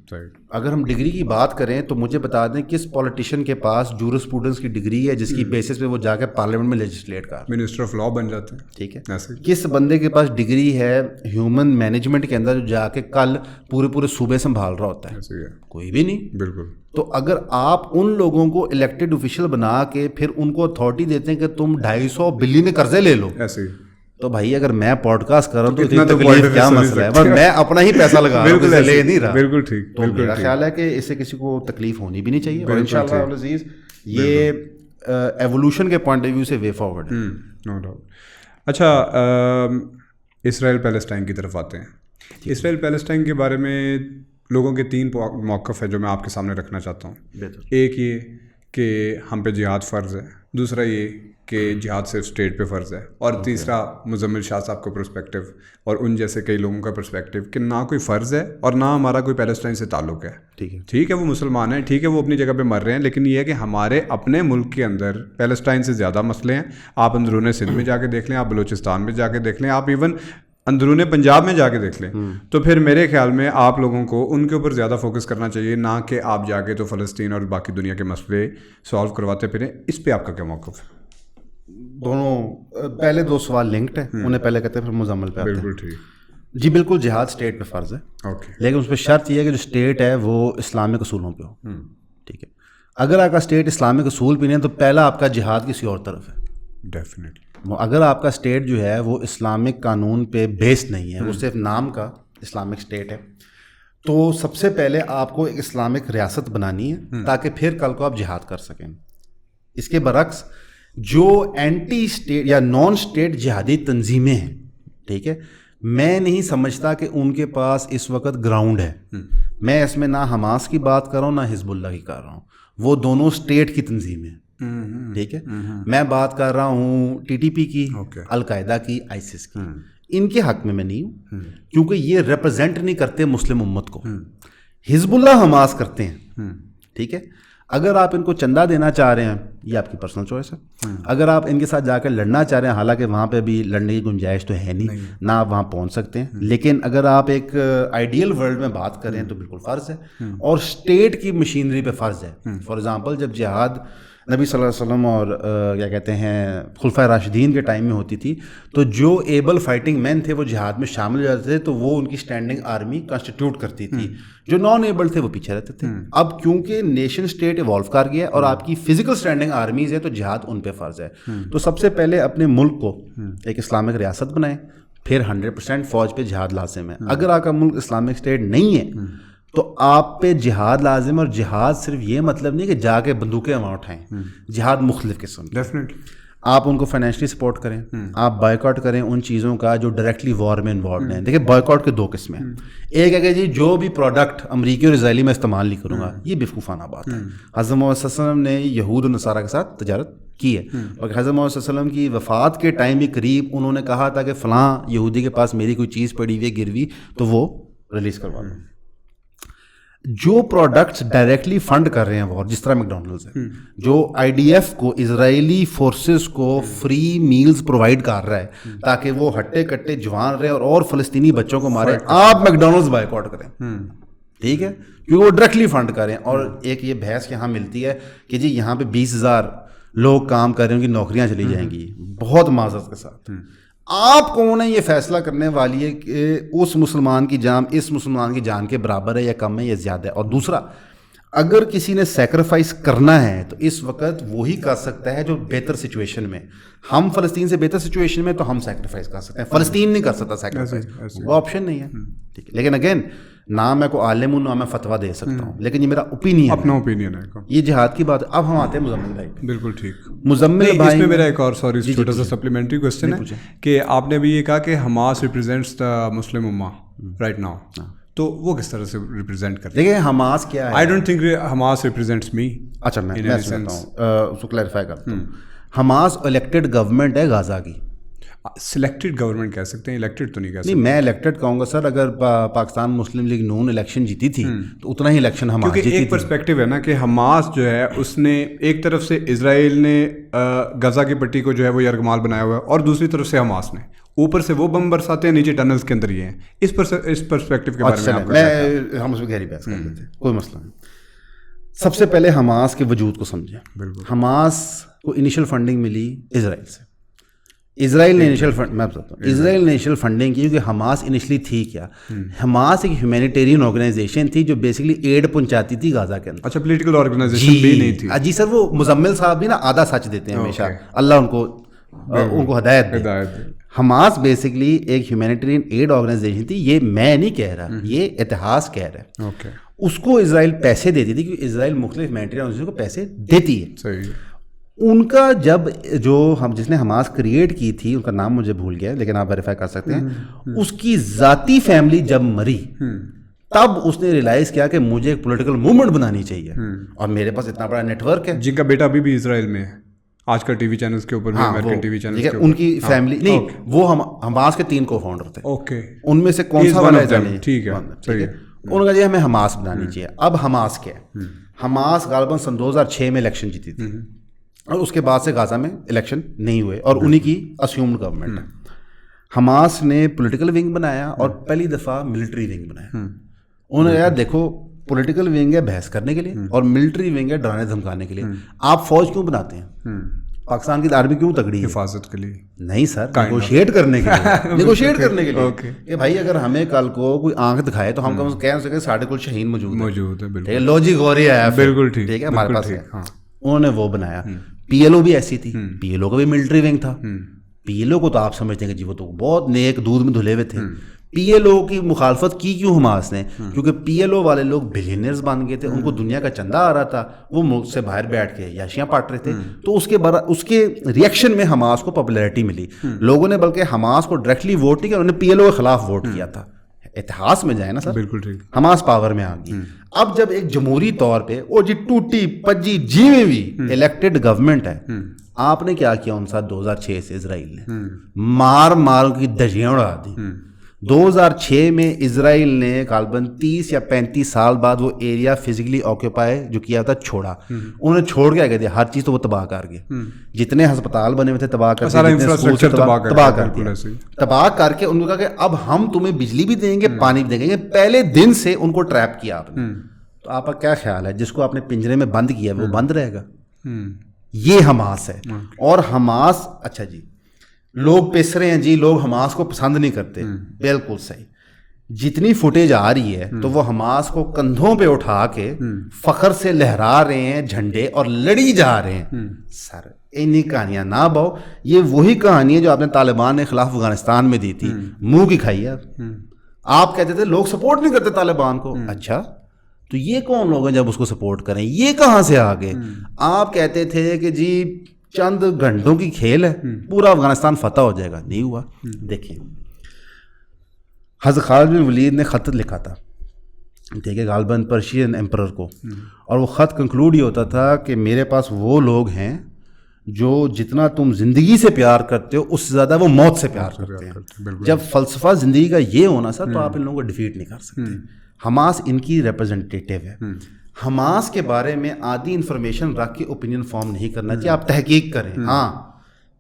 اگر ہم ڈگری کی بات کریں تو مجھے بتا دیں کس پولیٹیشین کے پاس جورس اسٹوڈنٹس کی ڈگری ہے جس کی بیسس پہ وہ جا کے پارلیمنٹ میں لیجسلیٹ کر, منسٹر آف لا بن جاتے ہیں. ٹھیک ہے. کس بندے کے پاس ڈگری ہے ہیومن مینجمنٹ کے اندر جو جا کے کل پورے صوبے سنبھال رہا ہوتا ہے؟ کوئی بھی نہیں. بالکل. تو اگر آپ ان لوگوں کو الیکٹڈ اوفیشل بنا کے پھر ان کو اتھارٹی دیتے ہیں کہ تم 250 بلین قرضے لے لو, ایسے تو بھائی اگر میں پوڈ کاسٹ کر رہا ہوں تو اتنا تکلیف کیا مسئلہ ہے, بس میں اپنا ہی پیسہ لگا رہا ہوں, لے نہیں رہا. بالکل ٹھیک. تو میرا خیال ہے کہ اس سے کسی کو تکلیف ہونی بھی نہیں چاہیے, اور انشاءاللہ العزیز یہ ایوولوشن کے پوائنٹ آف ویو سے وے فارورڈ ہے. No doubt. اچھا, اسرائیل پیلسٹائن کی طرف آتے ہیں. اسرائیل پیلسٹائن کے بارے میں لوگوں کے 3 موقف ہے جو میں آپ کے سامنے رکھنا چاہتا ہوں. ایک یہ کہ ہم پہ جہاد فرض ہے, دوسرا یہ کہ جہاد صرف اسٹیٹ پہ فرض ہے, اور تیسرا مزمل شاہ صاحب کا پرسپیکٹو اور ان جیسے کئی لوگوں کا پرسپیکٹو کہ نہ کوئی فرض ہے اور نہ ہمارا کوئی پیلسٹائن سے تعلق ہے. ٹھیک ہے وہ مسلمان ہیں, ٹھیک ہے وہ اپنی جگہ پہ مر رہے ہیں, لیکن یہ ہے کہ ہمارے اپنے ملک کے اندر پیلسٹائن سے زیادہ مسئلے ہیں. آپ اندرون سندھ میں جا کے دیکھ لیں, آپ بلوچستان میں جا کے دیکھ لیں, آپ ایون اندرون پنجاب میں جا کے دیکھ لیں. تو پھر میرے خیال میں آپ لوگوں کو ان کے اوپر زیادہ فوکس کرنا چاہیے, نہ کہ آپ جا کے تو فلسطین اور باقی دنیا کے مسئلے سالو کرواتے پھریں. اس پہ آپ کا کیا موقف ہے؟ دونوں پہلے 2 سوال لنکڈ ہیں, انہیں پہلے کہتے ہیں پھر مزمل پہ آتے ہیں. بالکل ٹھیک. جی بالکل, جہاد اسٹیٹ پہ فرض ہے, لیکن اس پہ شرط یہ ہے کہ جو اسٹیٹ ہے وہ اسلامک اصولوں پہ ہو. ٹھیک ہے, اگر آپ کا اسٹیٹ اسلامک اصول پہ نہیں ہے تو پہلا آپ کا جہاد کسی اور طرف ہے. ڈیفینیٹلی. اگر آپ کا اسٹیٹ جو ہے وہ اسلامک قانون پہ بیسڈ نہیں ہے, وہ صرف نام کا اسلامک اسٹیٹ ہے, تو سب سے پہلے آپ کو ایک اسلامک ریاست بنانی ہے تاکہ پھر کل کو آپ جہاد کر سکیں. اس کے برعکس جو اینٹی اسٹیٹ یا نان اسٹیٹ جہادی تنظیمیں ہیں, ٹھیک ہے, میں نہیں سمجھتا کہ ان کے پاس اس وقت گراؤنڈ ہے. میں اس میں نہ حماس کی بات کر رہا ہوں نہ حزب اللہ کی کر رہا ہوں, وہ دونوں اسٹیٹ کی تنظیمیں ہیں. ٹھیک ہے, میں بات کر رہا ہوں ٹی ٹی پی کی, القاعدہ کی, آئیسس کی. ان کے حق میں نہیں ہوں کیونکہ یہ ریپرزینٹ نہیں کرتے مسلم امت کو. حزب اللہ حماس کرتے ہیں. ٹھیک ہے, اگر آپ ان کو چندہ دینا چاہ رہے ہیں یہ آپ کی پرسنل چوائس ہے. اگر آپ ان کے ساتھ جا کر لڑنا چاہ رہے ہیں, حالانکہ وہاں پہ بھی لڑنے کی گنجائش تو ہے نہیں, نہ آپ وہاں پہنچ سکتے ہیں, لیکن اگر آپ ایک آئیڈیل ورلڈ میں بات کریں تو بالکل فرض ہے, اور اسٹیٹ کی مشینری پہ فرض ہے. فار ایگزامپل جب جہاد نبی صلی اللہ علیہ وسلم اور کیا کہتے ہیں خلفائے راشدین کے ٹائم میں ہوتی تھی, تو جو ایبل فائٹنگ مین تھے وہ جہاد میں شامل ہو جاتے تھے, تو وہ ان کی اسٹینڈنگ آرمی کنسٹیٹیوٹ کرتی تھی. جو نان ایبل تھے وہ پیچھے رہتے تھے. اب کیونکہ نیشن اسٹیٹ ایوالو کر گیا اور آپ کی فزیکل اسٹینڈنگ آرمیز ہے, تو جہاد ان پہ فرض ہے. تو سب سے پہلے اپنے ملک کو ایک اسلامک ریاست بنائیں, پھر 100% فوج پہ جہاد لازم ہے. اگر آپ کا ملک اسلامک اسٹیٹ نہیں ہے تو آپ پہ جہاد لازم ہے. اور جہاد صرف یہ مطلب نہیں کہ جا کے بندوقیں وہاں اٹھائیں, جہاد مختلف قسم. ڈیفینیٹلی آپ ان کو فائنینشلی سپورٹ کریں, آپ بائیکاٹ کریں ان چیزوں کا جو ڈائریکٹلی وار میں انوالوڈ ہیں. دیکھیں بائیکاٹ کے 2 قسمیں ہیں. ایک ہے کہ جی جو بھی پروڈکٹ امریکی اور اسرائیلی میں استعمال نہیں کروں گا, یہ بیوقوفانہ بات ہے. حضرت محمد صلی اللہ علیہ وسلم نے یہود و نصارہ کے ساتھ تجارت کی ہے, اور حضرت محمد صلی اللہ علیہ وسلم کی وفات کے ٹائم بھی قریب انہوں نے کہا تھا کہ فلاں یہودی کے پاس میری کوئی چیز پڑی ہوئی گروی تو وہ ریلیز کروا دوں. جو پروڈکٹس ڈائریکٹلی فنڈ کر رہے ہیں وار, جس طرح میکڈونلڈز ہے, جو آئی ڈی ایف کو اسرائیلی فورسز کو فری میلز پرووائڈ کر رہا ہے تاکہ وہ ہٹے کٹے جوان رہے اور فلسطینی بچوں کو مارے, آپ میکڈونلڈز بائیک آؤٹ کریں. ٹھیک ہے, کیونکہ وہ ڈائریکٹلی فنڈ کریں. اور ایک یہ بحث یہاں ملتی ہے کہ جی یہاں پہ 20,000 لوگ کام کر رہے ہیں, ان کی نوکریاں چلی جائیں گی. بہت معذرت کے ساتھ آپ کون ہے یہ فیصلہ کرنے والی ہے کہ اس مسلمان کی جان اس مسلمان کی جان کے برابر ہے یا کم ہے یا زیادہ ہے. اور دوسرا, اگر کسی نے سیکریفائس کرنا ہے تو اس وقت وہی کر سکتا ہے جو بہتر سچویشن میں. ہم فلسطین سے بہتر سچویشن میں تو ہم سیکریفائس کر سکتے ہیں, فلسطین نہیں کر سکتا سیکریفائس, وہ آپشن نہیں ہے. ٹھیک ہے, لیکن اگین نہ میں کوئی عالم ہوں نہ میں فتویٰ دے سکتا ہوں, لیکن یہ میرا اوپینین, اپنا اوپینین ہے. یہ جہاد کی بات. اب ہم آتے ہیں مزمل بھائی. بالکل ٹھیک. مزمل بھائی, اس میں میرا ایک اور چھوٹا سا سپلیمنٹری کوسچن ہے کہ آپ نے ابھی یہ کہا کہ حماس ریپرزینٹس دا مسلم امہ رائٹ ناؤ, تو وہ کس طرح سے ریپرزینٹ کرتے ہیں؟ دیکھیں حماس کیا ہے. I don't think Hamas represents me. اچھا میں سمجھتا ہوں, اس کو کلیریفائی کرتا ہوں. حماس الیکٹڈ گورنمنٹ ہے غزہ کی. سلیکٹڈ گورنمنٹ کہہ سکتے ہیں, الیکٹڈ تو نہیں کہہ سکتے. نہیں, میں الیکٹڈ کہوں گا سر. اگر پاکستان مسلم لیگ نون الیکشن جیتی تھی تو اتنا ہی الیکشن حماس جیتی تھی. کیونکہ ایک پرسپیکٹو ہے نا کہ حماس جو ہے اس نے ایک طرف سے اسرائیل نے غزہ کی پٹی کو جو ہے وہ یرغمال بنایا ہوا ہے, اور دوسری طرف سے حماس نے اوپر سے وہ بم برساتے ہیں, نیچے ٹنلز کے اندر یہ ہیں. اس پرسپیکٹو کے بارے میں ہم اس میں گہری بحث کر لیتے ہیں, کوئی مسئلہ نہیں. سب سے پہلے حماس کے وجود کو سمجھیں. حماس کو انیشل فنڈنگ ملی اسرائیل سے. اسرائیل نے انیشل فنڈ, میں بتاتا ہوں, اسرائیل نے انیشل فنڈنگ کی کیونکہ حماس انیشلی تھی کیا, حماس ایک ہیومینیٹیرین آرگنائزیشن تھی جو بیسکلی ایڈ پہنچاتی تھی غزہ کے اندر. اچھا, پولیٹیکل آرگنائزیشن بھی نہیں تھی. جی سر, وہ مزمل صاحب بھی نا آدھا سچ دیتے ہیں ہمیشہ, اللہ ان کو ہدایت دے. حماس بیسکلی ایک ہیومینیٹیرین ایڈ آرگنائزیشن تھی, یہ میں نہیں کہہ رہا, یہ اتحاد کہہ رہا ہے. اوکے, اس کو اسرائیل پیسے دیتی تھی کیونکہ اسرائیل مختلف ہیومینیٹیرین آرگنائزیشن کو پیسے دیتی ہے. صحیح. ان کا جب جو ہم جس نے حماس کریٹ کی تھی, ان کا نام مجھے بھول گیا لیکن آپ ویریفائی کر سکتے ہیں, اس کی ذاتی فیملی جب مری تب اس نے ریلائز کیا کہ مجھے ایک پولیٹیکل موومنٹ بنانی چاہیے, اور میرے پاس اتنا بڑا نیٹ ورک ہے. جن کا بیٹا ابھی بھی اسرائیل میں ہے, آج کل ٹی وی چینلز کے اوپر بھی, امریکن ٹی وی چینلز کے اوپر, ان کی فیملی نہیں, وہ حماس کے 3 کو فاؤنڈر تھے. اوکے, ان میں سے کون سا والا ہے؟ ٹھیک ہے, صحیح ہے. انہوں نے کہا جی ہمیں حماس بنانی چاہیے. اب حماس کیا ہے؟ حماس غالباً سن 2006 میں الیکشن جیتی تھی, اور اس کے بعد سے غازہ میں الیکشن نہیں ہوئے, اور انہی کی اسیومڈ گورنمنٹ ہے. حماس نے پولیٹیکل ونگ بنایا اور پہلی دفعہ ملٹری ونگ بنایا. انہوں نے کہا دیکھو پولیٹیکل ونگ ہے بحث کرنے کے لیے, اور ملٹری ونگ ہے ڈرانے دھمکانے کے لیے. آپ فوج کیوں بناتے ہیں؟ پاکستان کی آرمی کیوں تگڑی ہے؟ حفاظت کے لیے نہیں سر, نیگوشیٹ کرنے کے لیے. نیگوشیٹ کرنے کے لیے کہ بھائی اگر ہمیں کل کو کوئی آنکھ دکھائے تو ہم کم کہہ سکیں ساڑھے کل شہین موجود ہے. بالکل لو جی غوری آیا, بالکل ٹھیک ہے, ہمارے پاس ہے. انہوں نے وہ بنایا. پی ایل او بھی ایسی تھی, پی ایل او کا بھی ملٹری ونگ تھا. پی ایل او کو تو آپ سمجھتے ہیں کہ جی وہ تو بہت نیک دودھ میں دھلے ہوئے تھے. پی ایل او کی مخالفت کی کیوں حماس نے؟ کیونکہ پی ایل او والے لوگ بلینئرز بن گئے تھے, ان کو دنیا کا چندہ آ رہا تھا, وہ ملک سے باہر بیٹھ کے یاشیاں پاٹ رہے تھے. تو اس کے ریئیکشن میں حماس کو پاپولیرٹی ملی. لوگوں نے بلکہ حماس کو ڈائریکٹلی ووٹ نہیں کیا, انہوں نے پی ایل او کے خلاف ووٹ کیا تھا. اتحاد میں جائے نا سر, بالکل ٹھیک, حماس پاور میں آ گئی. اب جب ایک جمہوری طور پہ وہ جی ٹوٹی پجی جی میں بھی الیکٹڈ گورنمنٹ ہے, آپ نے کیا کیا ان ساتھ 2006 سے اسرائیل نے مار کی دھجیاں اڑا دی. 2006 میں اسرائیل نے غالباً 30 یا 35 سال بعد وہ ایریا فزیکلی آکوپائی جو کیا تھا چھوڑا. انہوں نے چھوڑ کے دیا ہر چیز, تو وہ تباہ کر گئے. جتنے ہسپتال بنے ہوئے تھے تباہ کر تباہ کر کے ان کو کہا کہ اب ہم تمہیں بجلی بھی دیں گے, پانی بھی دیں گے. پہلے دن سے ان کو ٹریپ کیا آپ نے. تو آپ کا کیا خیال ہے, جس کو آپ نے پنجرے میں بند کیا وہ بند رہے گا؟ یہ حماس ہے. اور حماس, اچھا جی لوگ پس رہے ہیں جی لوگ حماس کو پسند نہیں کرتے, بالکل صحیح. جتنی فوٹیج آ رہی ہے تو وہ حماس کو کندھوں پہ اٹھا کے فخر سے لہرا رہے ہیں جھنڈے اور لڑی جا رہے ہیں. سر انہی کہانیاں نہ باؤ, یہ وہی کہانی ہے جو آپ نے طالبان کے خلاف افغانستان میں دی تھی, منہ کی کھائی ہے. آپ کہتے تھے لوگ سپورٹ نہیں کرتے طالبان کو, اچھا تو یہ کون لوگ ہیں جب اس کو سپورٹ کریں, یہ کہاں سے آ گئے؟ آپ کہتے تھے کہ جی چند گھنٹوں کی کھیل ہے, پورا افغانستان فتح ہو جائے گا, نہیں ہوا. دیکھیں حضرت خالد بن ولید نے خط لکھا تھا, ٹھیک ہے, غالباً پرشین ایمپرر کو, اور وہ خط کنکلوڈ یہ ہوتا تھا کہ میرے پاس وہ لوگ ہیں جو جتنا تم زندگی سے پیار کرتے ہو اس سے زیادہ وہ موت سے پیار کرتے ہیں. جب فلسفہ زندگی کا یہ ہونا سر, تو آپ ان لوگوں کو ڈیفیٹ نہیں کر سکتے. حماس ان کی ریپرزنٹیٹیو ہے. حماس کے بارے میں آدھی انفارمیشن رکھ کے اوپینین فارم نہیں کرنا چاہیے, آپ تحقیق کریں. ہاں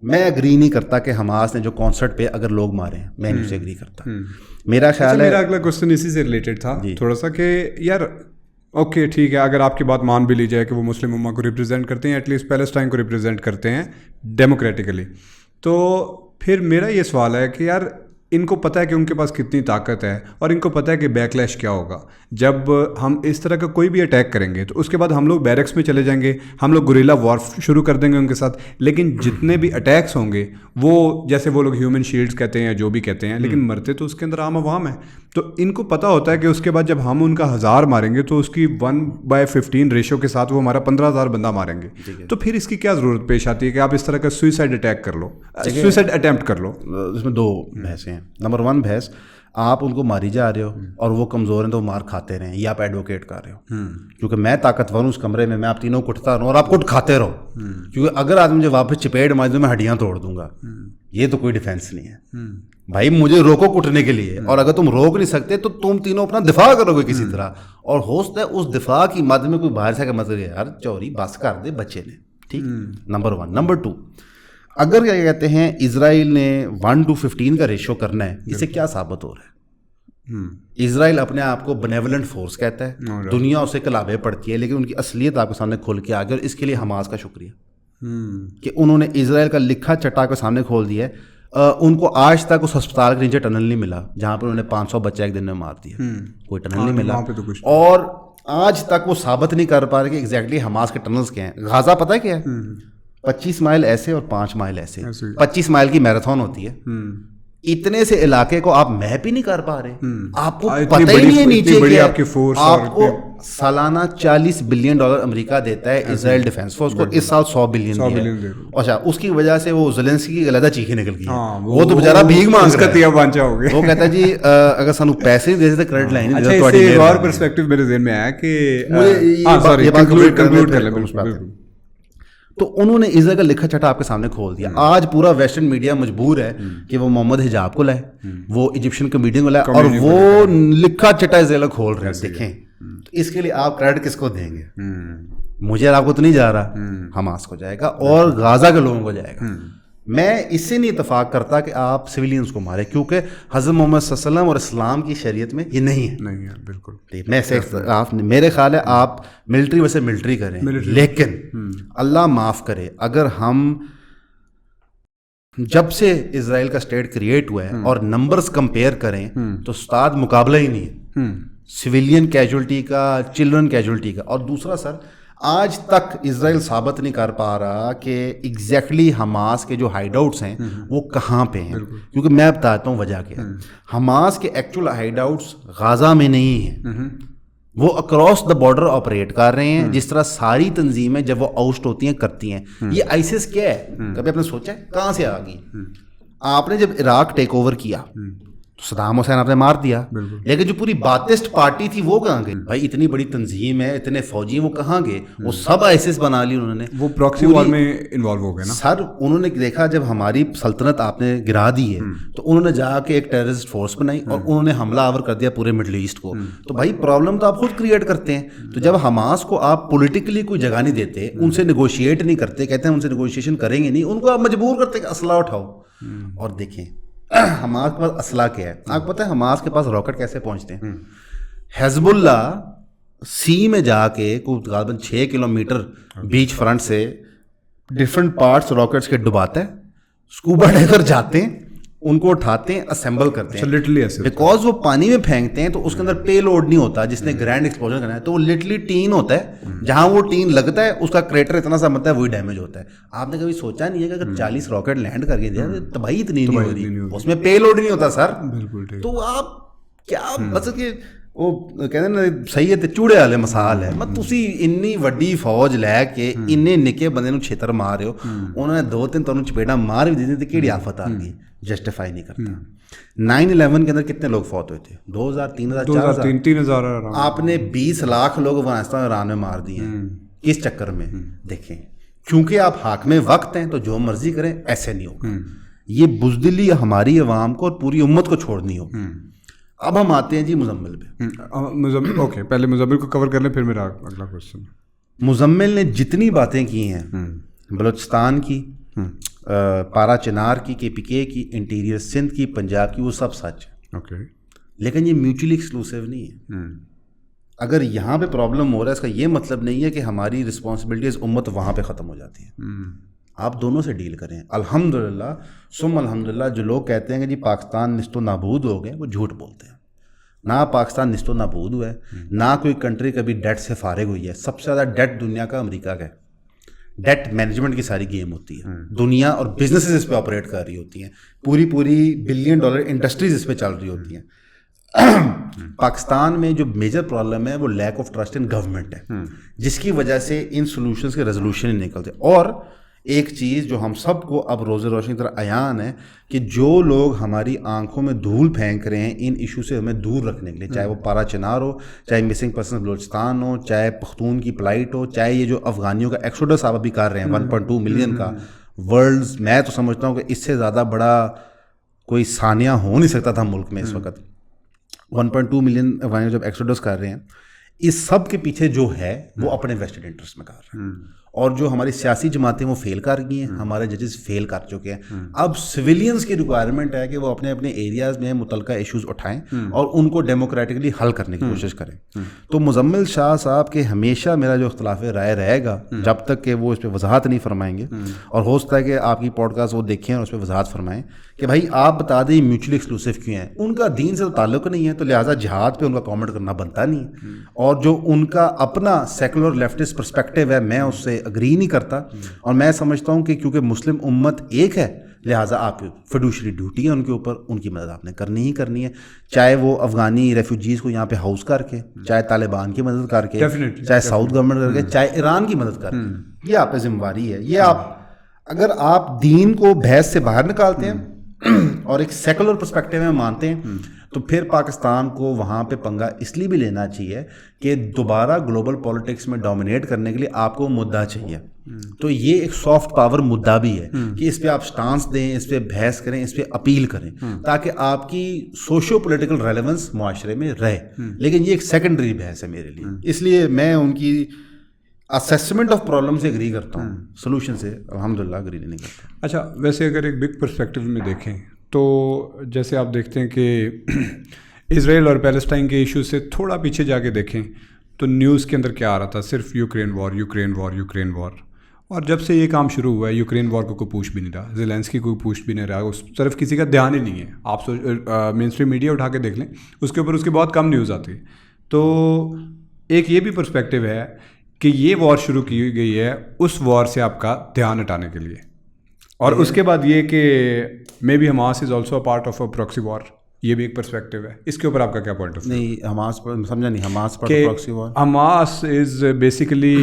میں اگری نہیں کرتا کہ حماس نے جو کانسرٹ پہ اگر لوگ مارے ہیں, میں نہیں اسے اگری کرتا. میرا خیال ہے, میرا اگلا کوشچن اسی سے ریلیٹڈ تھا تھوڑا سا کہ یار اوکے ٹھیک ہے, اگر آپ کی بات مان بھی لی جائے کہ وہ مسلم امہ کو ریپرزینٹ کرتے ہیں, ایٹ لیسٹ پیلسٹائن کو ریپرزینٹ کرتے ہیں ڈیموکریٹیکلی, تو پھر میرا یہ سوال ہے کہ یار ان کو پتہ ہے کہ ان کے پاس کتنی طاقت ہے, اور ان کو پتہ ہے کہ بیک لیش کیا ہوگا جب ہم اس طرح کا کوئی بھی اٹیک کریں گے. تو اس کے بعد ہم لوگ بیرکس میں چلے جائیں گے, ہم لوگ گوریلا وار شروع کر دیں گے ان کے ساتھ. لیکن جتنے بھی اٹیکس ہوں گے وہ جیسے وہ لوگ ہیومن شیلڈز کہتے ہیں یا جو بھی کہتے ہیں, لیکن مرتے تو اس کے اندر عام عوام ہے. تو ان کو پتہ ہوتا ہے کہ اس کے بعد جب ہم ان کا 1000 ماریں گے تو اس کی 1/15 ریشو کے ساتھ وہ ہمارا 15,000 بندہ ماریں گے. تو پھر اس کی کیا ضرورت پیش آتی ہے کہ آپ اس طرح کا سوئسائڈ اٹیک کر لو, سوئسائڈ اٹیمپٹ کر لو؟ اس میں 2 بحثیں ہیں. نمبر 1 بحث, آپ ان کو ماری جا رہے ہو اور وہ کمزور ہیں تو مار کھاتے رہیں, یہ آپ ایڈوکیٹ کر رہے ہو. کیونکہ میں طاقتور ہوں اس کمرے میں آپ تینوں کٹتا رہوں اور آپ کٹ کھاتے رہو, کیونکہ اگر آج مجھے واپس چپیٹ مار دوں میں ہڈیاں توڑ دوں گا. یہ تو کوئی ڈیفینس نہیں ہے بھائی, مجھے روکو کٹنے کے لیے, اور اگر تم روک نہیں سکتے تو تم تینوں اپنا دفاع کرو گے کسی طرح, اور ہو سکتا ہے اس دفاع کی مد میں کوئی باہر سے کا مطلب یار چوری بس کر دے بچے نے, ٹھیک. نمبر 1. نمبر 2, اگر کیا کہتے ہیں اسرائیل نے 1:15 کا ریشو کرنا ہے, اس سے کیا ثابت ہو رہا ہے؟ اسرائیل اپنے آپ کو بنیولنٹ فورس کہتا ہے, دنیا اسے کلابے پڑتی ہے, لیکن ان کی اصلیت آپ کے سامنے کھل کے آ گئی, اور اس کے لیے حماس کا شکریہ کہ انہوں نے اسرائیل کا لکھا چٹا کے سامنے کھول دیا ہے. ان کو آج تک اس ہسپتال کے نیچے ٹنل نہیں ملا جہاں پر انہوں نے 500 بچے ایک دن میں مار دیا, کوئی ٹنل نہیں ملا, اور آج تک وہ ثابت نہیں کر پا رہے کہ ایگزیکٹلی حماس کے ٹنلز کیا ہیں. غازہ پتہ ہے کیا ہے؟ 25 مائل ایسے اور 5 مائل ایسے. 25 مائل کی میراتھن ہوتی ہے. اتنے سے علاقے کو آپ میپ ہی نہیں کر پا رہے. آپ کو پتہ ہی نہیں ہے نیچے کیا ہے. آپ کو سالانہ $40 بلین امریکہ دیتا ہے اسرائیل ڈیفینس فورس کو. اس سال 100 بلین دیا. اچھا, اس کی وجہ سے وہ زیلنسکی کی علیحدہ چیخیں نکل گئی. وہ تو بیچارہ بھیگ مانگ رہا ہے. وہ کہتا ہے جی اگر سانو پیسے نہیں دے دیتے کریڈٹ لائن نہیں دیتے. ایک اور پرسپیکٹو میرے ذہن میں آیا کہ تو انہوں نے اسرائیل کا لکھا چھٹا آپ کے سامنے کھول دیا. آج پورا ویسٹرن میڈیا مجبور ہے کہ وہ محمد حجاب کو لائے, وہ ایجپشین کمیڈین کو لائے, اور وہ لکھا چھٹا اسرائیل کھول رہے ہیں. دیکھیں اس کے لیے آپ کریڈٹ کس کو دیں گے؟ مجھے اور آپ کو تو نہیں جا رہا, حماس کو جائے گا اور غازہ کے لوگوں کو جائے گا. میں اس سے نہیں اتفاق کرتا کہ آپ سویلینز کو مارے, کیونکہ حضرت محمد صلی اللہ علیہ وسلم اور اسلام کی شریعت میں یہ نہیں ہے. بالکل میں میرے خیال ہے آپ ملٹری ویسے ملٹری کریں, لیکن اللہ معاف کرے اگر ہم جب سے اسرائیل کا اسٹیٹ کریٹ ہوا ہے اور نمبرز کمپیئر کریں تو استاد مقابلہ ہی نہیں ہے سویلین کیجولٹی کا, چلڈرن کیجولٹی کا. اور دوسرا سر, آج تک اسرائیل ثابت نہیں کر پا رہا کہ ایگزیکٹلی حماس کے جو ہائیڈ آؤٹس ہیں وہ کہاں پہ ہیں. کیونکہ میں بتاتا ہوں وجہ کیا ہے. حماس کے ایکچوئل ہائیڈ آؤٹس غازہ میں نہیں ہیں, وہ اکراس دا بارڈر آپریٹ کر رہے ہیں. جس طرح ساری تنظیمیں جب وہ آؤسٹ ہوتی ہیں کرتی ہیں. یہ آئیسس کیا ہے, کبھی آپ نے سوچا ہے کہاں سے آ گئی؟ آپ نے جب عراق ٹیک اوور کیا تو صدام حسین آپ نے مار دیا, لیکن جو پوری باتسٹ پارٹی تھی وہ کہاں گئی؟ بھائی اتنی بڑی تنظیم ہے, اتنے فوجی ہیں, وہ کہاں گئے؟ وہ سب آئیسس بنا لی انہوں نے. وہ پراکسی وار میں انوالو ہو گئے نا سر. انہوں نے دیکھا جب ہماری سلطنت آپ نے گرا دی ہے تو انہوں نے جا کے ایک ٹیررسٹ فورس بنائی اور انہوں نے حملہ آور کر دیا پورے مڈل ایسٹ کو. تو بھائی پرابلم تو آپ خود کریٹ کرتے ہیں. تو جب حماس کو آپ پولیٹیکلی کوئی جگہ نہیں دیتے, ان سے نیگوشیٹ نہیں کرتے, کہتے ہیں ان سے نیگوشیشن کریں گے نہیں, ان کو آپ مجبور کرتے کہ اسلحہ اٹھاؤ. اور دیکھیں حماس کے پاس اسلحہ کیا ہے آپ کو پتہ ہے؟ حماس کے پاس راکٹ کیسے پہنچتے ہیں؟ حزب اللہ سی میں جا کے غالباً 6 کلومیٹر بیچ فرنٹ سے ڈفرنٹ پارٹس راکٹس کے ڈباتا ہے, اسکوبا ڈائیور جاتے ہیں, ان کو اٹھاتے ہیں, اسمبل کرتے ہیں. لٹرلی ایسے بیکاز وہ پانی میں پھینکتے ہیں تو اس کے اندر پے لوڈ نہیں ہوتا جس نے گرینڈ ایکسپلوژن کرنا ہے. تو وہ لٹرلی ٹین ہوتا ہے, جہاں وہ ٹین لگتا ہے اس کا کریٹر اتنا سا بنتا ہے وہی ڈیمیج ہوتا ہے. آپ نے کبھی سوچا نہیں ہے کہ اگر 40 راکٹ لینڈ کر کے دیا تباہی اتنی نہیں ہو رہی, اس میں پے لوڈ نہیں ہوتا سر. تو آپ کیا مطلب کہ وہ کہتے ہیں نا صحیح ہے چوڑے والے مسال ہے, مت تسی انی وڈی فوج لے کے انے نکے بندے نوں چھتر مار رہے ہو. انہوں نے 2-3 تانوں چپیڑا مار بھی دی تے کیڑی آفت آ گئی, جسٹیفائی نہیں کرتا. 9/11 کے اندر کتنے لوگ فوت ہوئے تھے؟ 2000 3000 4000. آپ نے 20 لاکھ لوگ افغانستان ایران میں مار دیے ہیں. کس چکر میں؟ دیکھیں کیونکہ آپ حاکم وقت ہیں تو جو مرضی کریں, ایسے نہیں ہوگا. یہ بزدلی ہماری عوام کو اور پوری امت کو چھوڑنی ہوگی. اب ہم آتے ہیں جی مزمل پہ. اوکے, پہلے مزمل کو کور کر لیں پھر میرا اگلا کوشچن. مزمل نے جتنی باتیں کی ہیں, بلوچستان کی, پارا چنار کی, KPK کی, انٹیریئر سندھ کی, پنجاب کی, وہ سب سچ ہے. لیکن یہ میوچولی ایکسکلوسیو نہیں ہے. اگر یہاں پہ پرابلم ہو رہا ہے اس کا یہ مطلب نہیں ہے کہ ہماری رسپانسبلٹیز امت وہاں پہ ختم ہو جاتی ہے. آپ دونوں سے ڈیل کریں. الحمدللہ ثم الحمدللہ جو لوگ کہتے ہیں کہ جی پاکستان نست و نابود ہو گئے, وہ جھوٹ بولتے ہیں. نہ پاکستان نست و نابود ہوا ہے, نہ کوئی کنٹری کبھی ڈیٹ سے فارغ ہوئی ہے. سب سے زیادہ ڈیٹ دنیا کا امریکہ کا ہے. ڈیٹ مینجمنٹ کی ساری گیم ہوتی ہے. دنیا اور بزنسز اس پہ آپریٹ کر رہی ہوتی ہیں, پوری $1 بلین انڈسٹریز اس پہ چل رہی ہوتی ہیں. پاکستان میں جو میجر پرابلم ہے وہ lack of trust in government ہے, جس کی وجہ سے ان سولوشنز کے ریزولوشن نہیں نکلتے. اور ایک چیز جو ہم سب کو اب روز روشنی طرح عیان ہے کہ جو لوگ ہماری آنکھوں میں دھول پھینک رہے ہیں ان ایشو سے ہمیں دور رکھنے کے لیے, چاہے وہ پارا چنار ہو, چاہے مسنگ پرسنز بلوچستان ہو, چاہے پختون کی پلائٹ ہو, چاہے یہ جو افغانیوں کا ایکسوڈس آپ ابھی کر رہے ہیں 1.2 ملین کا ورلڈز, میں تو سمجھتا ہوں کہ اس سے زیادہ بڑا کوئی ثانیہ ہو نہیں سکتا تھا ملک میں اس وقت. 1.2 ملین افغانیوں جب ایکسوڈس کر رہے ہیں, اس سب کے پیچھے جو ہے وہ اپنے ویسٹڈ انٹرسٹ میں کر رہے ہیں. اور جو ہماری سیاسی جماعتیں وہ فیل کر گئی ہیں, ہمارے ججز فیل کر چکے ہیں. اب سویلینز کی ریکوائرمنٹ ہے کہ وہ اپنے اپنے ایریاز میں متعلقہ ایشوز اٹھائیں اور ان کو ڈیموکریٹکلی حل کرنے کی کوشش کریں. تو مزمل شاہ صاحب کے ہمیشہ میرا جو اختلاف رائے رہے گا جب تک کہ وہ اس پہ وضاحت نہیں فرمائیں گے, اور ہو سکتا ہے کہ آپ کی پوڈ کاسٹ وہ دیکھیں اور اس پہ وضاحت فرمائیں کہ بھائی آپ بتا دیں میوچولی ایکسکلوسیو کیوں ہیں. ان کا دین سے تعلق نہیں ہے تو لہٰذا جہاد پہ ان کا کامنٹ کرنا بنتا نہیں ہے. اور جو ان کا اپنا سیکولر لیفٹسٹ پرسپیکٹیو ہے میں اس سے اگری نہیں کرتا, اور میں سمجھتا ہوں کہ کیونکہ مسلم امت ایک ہے لہٰذا آپ فیڈوشری ڈیوٹی ہے ان کے اوپر, ان کی مدد آپ نے کرنی ہی کرنی ہے, چاہے وہ افغانی ریفیوجیز کو یہاں پہ ہاؤس کر کے, چاہے طالبان کی مدد کر کے, چاہے ساؤتھ گورنمنٹ کر کے, چاہے ایران کی مدد کر کے, یہ آپ پہ ذمہ داری ہے. یہ آپ اگر آپ دین کو بحث سے باہر نکالتے ہیں اور ایک سیکولر پرسپیکٹیو میں مانتے ہیں تو پھر پاکستان کو وہاں پہ پنگا اس لیے بھی لینا چاہیے کہ دوبارہ گلوبل پالیٹکس میں ڈومینیٹ کرنے کے لیے آپ کو مدعا چاہیے. تو یہ ایک سافٹ پاور مدعا بھی ہے کہ اس پہ آپ سٹانس دیں, اس پہ بحث کریں, اس پہ اپیل کریں تاکہ آپ کی سوشو پولیٹیکل ریلیونس معاشرے میں رہے. لیکن یہ ایک سیکنڈری بحث ہے میرے لیے, اس لیے میں ان کی اسیسمنٹ آف پرابلم سے اگری کرتا ہوں, سولوشن سے الحمدللہ اگری نہیں کرتا. اچھا, ویسے اگر ایک بگ پرسپیکٹیو میں دیکھیں تو جیسے آپ دیکھتے ہیں کہ اسرائیل اور پیلسٹائن کے ایشو سے تھوڑا پیچھے جا کے دیکھیں تو نیوز کے اندر کیا آ رہا تھا, صرف یوکرین وار. اور جب سے یہ کام شروع ہوا ہے یوکرین وار کو کوئی پوچھ بھی نہیں رہا, زیلینسکی کوئی پوچھ بھی نہیں رہا, اس طرف کسی کا دھیان ہی نہیں ہے. آپ مین اسٹریم میڈیا اٹھا کے دیکھ لیں, اس کے اوپر اس کی بہت کم نیوز آتی ہے. تو ایک یہ بھی پرسپیکٹیو ہے کہ یہ وار شروع کی گئی ہے اس وار سے آپ کا دھیان ہٹانے کے لیے, اور اس کے بعد یہ کہ maybe Hamas is also a part of a proxy war, یہ بھی ایک پرسپیکٹیو ہے. اس کے اوپر آپ کا کیا پوائنٹ آف ویو؟ نہیں, حماس پر سمجھا نہیں, حماس پر proxy war, Hamas is basically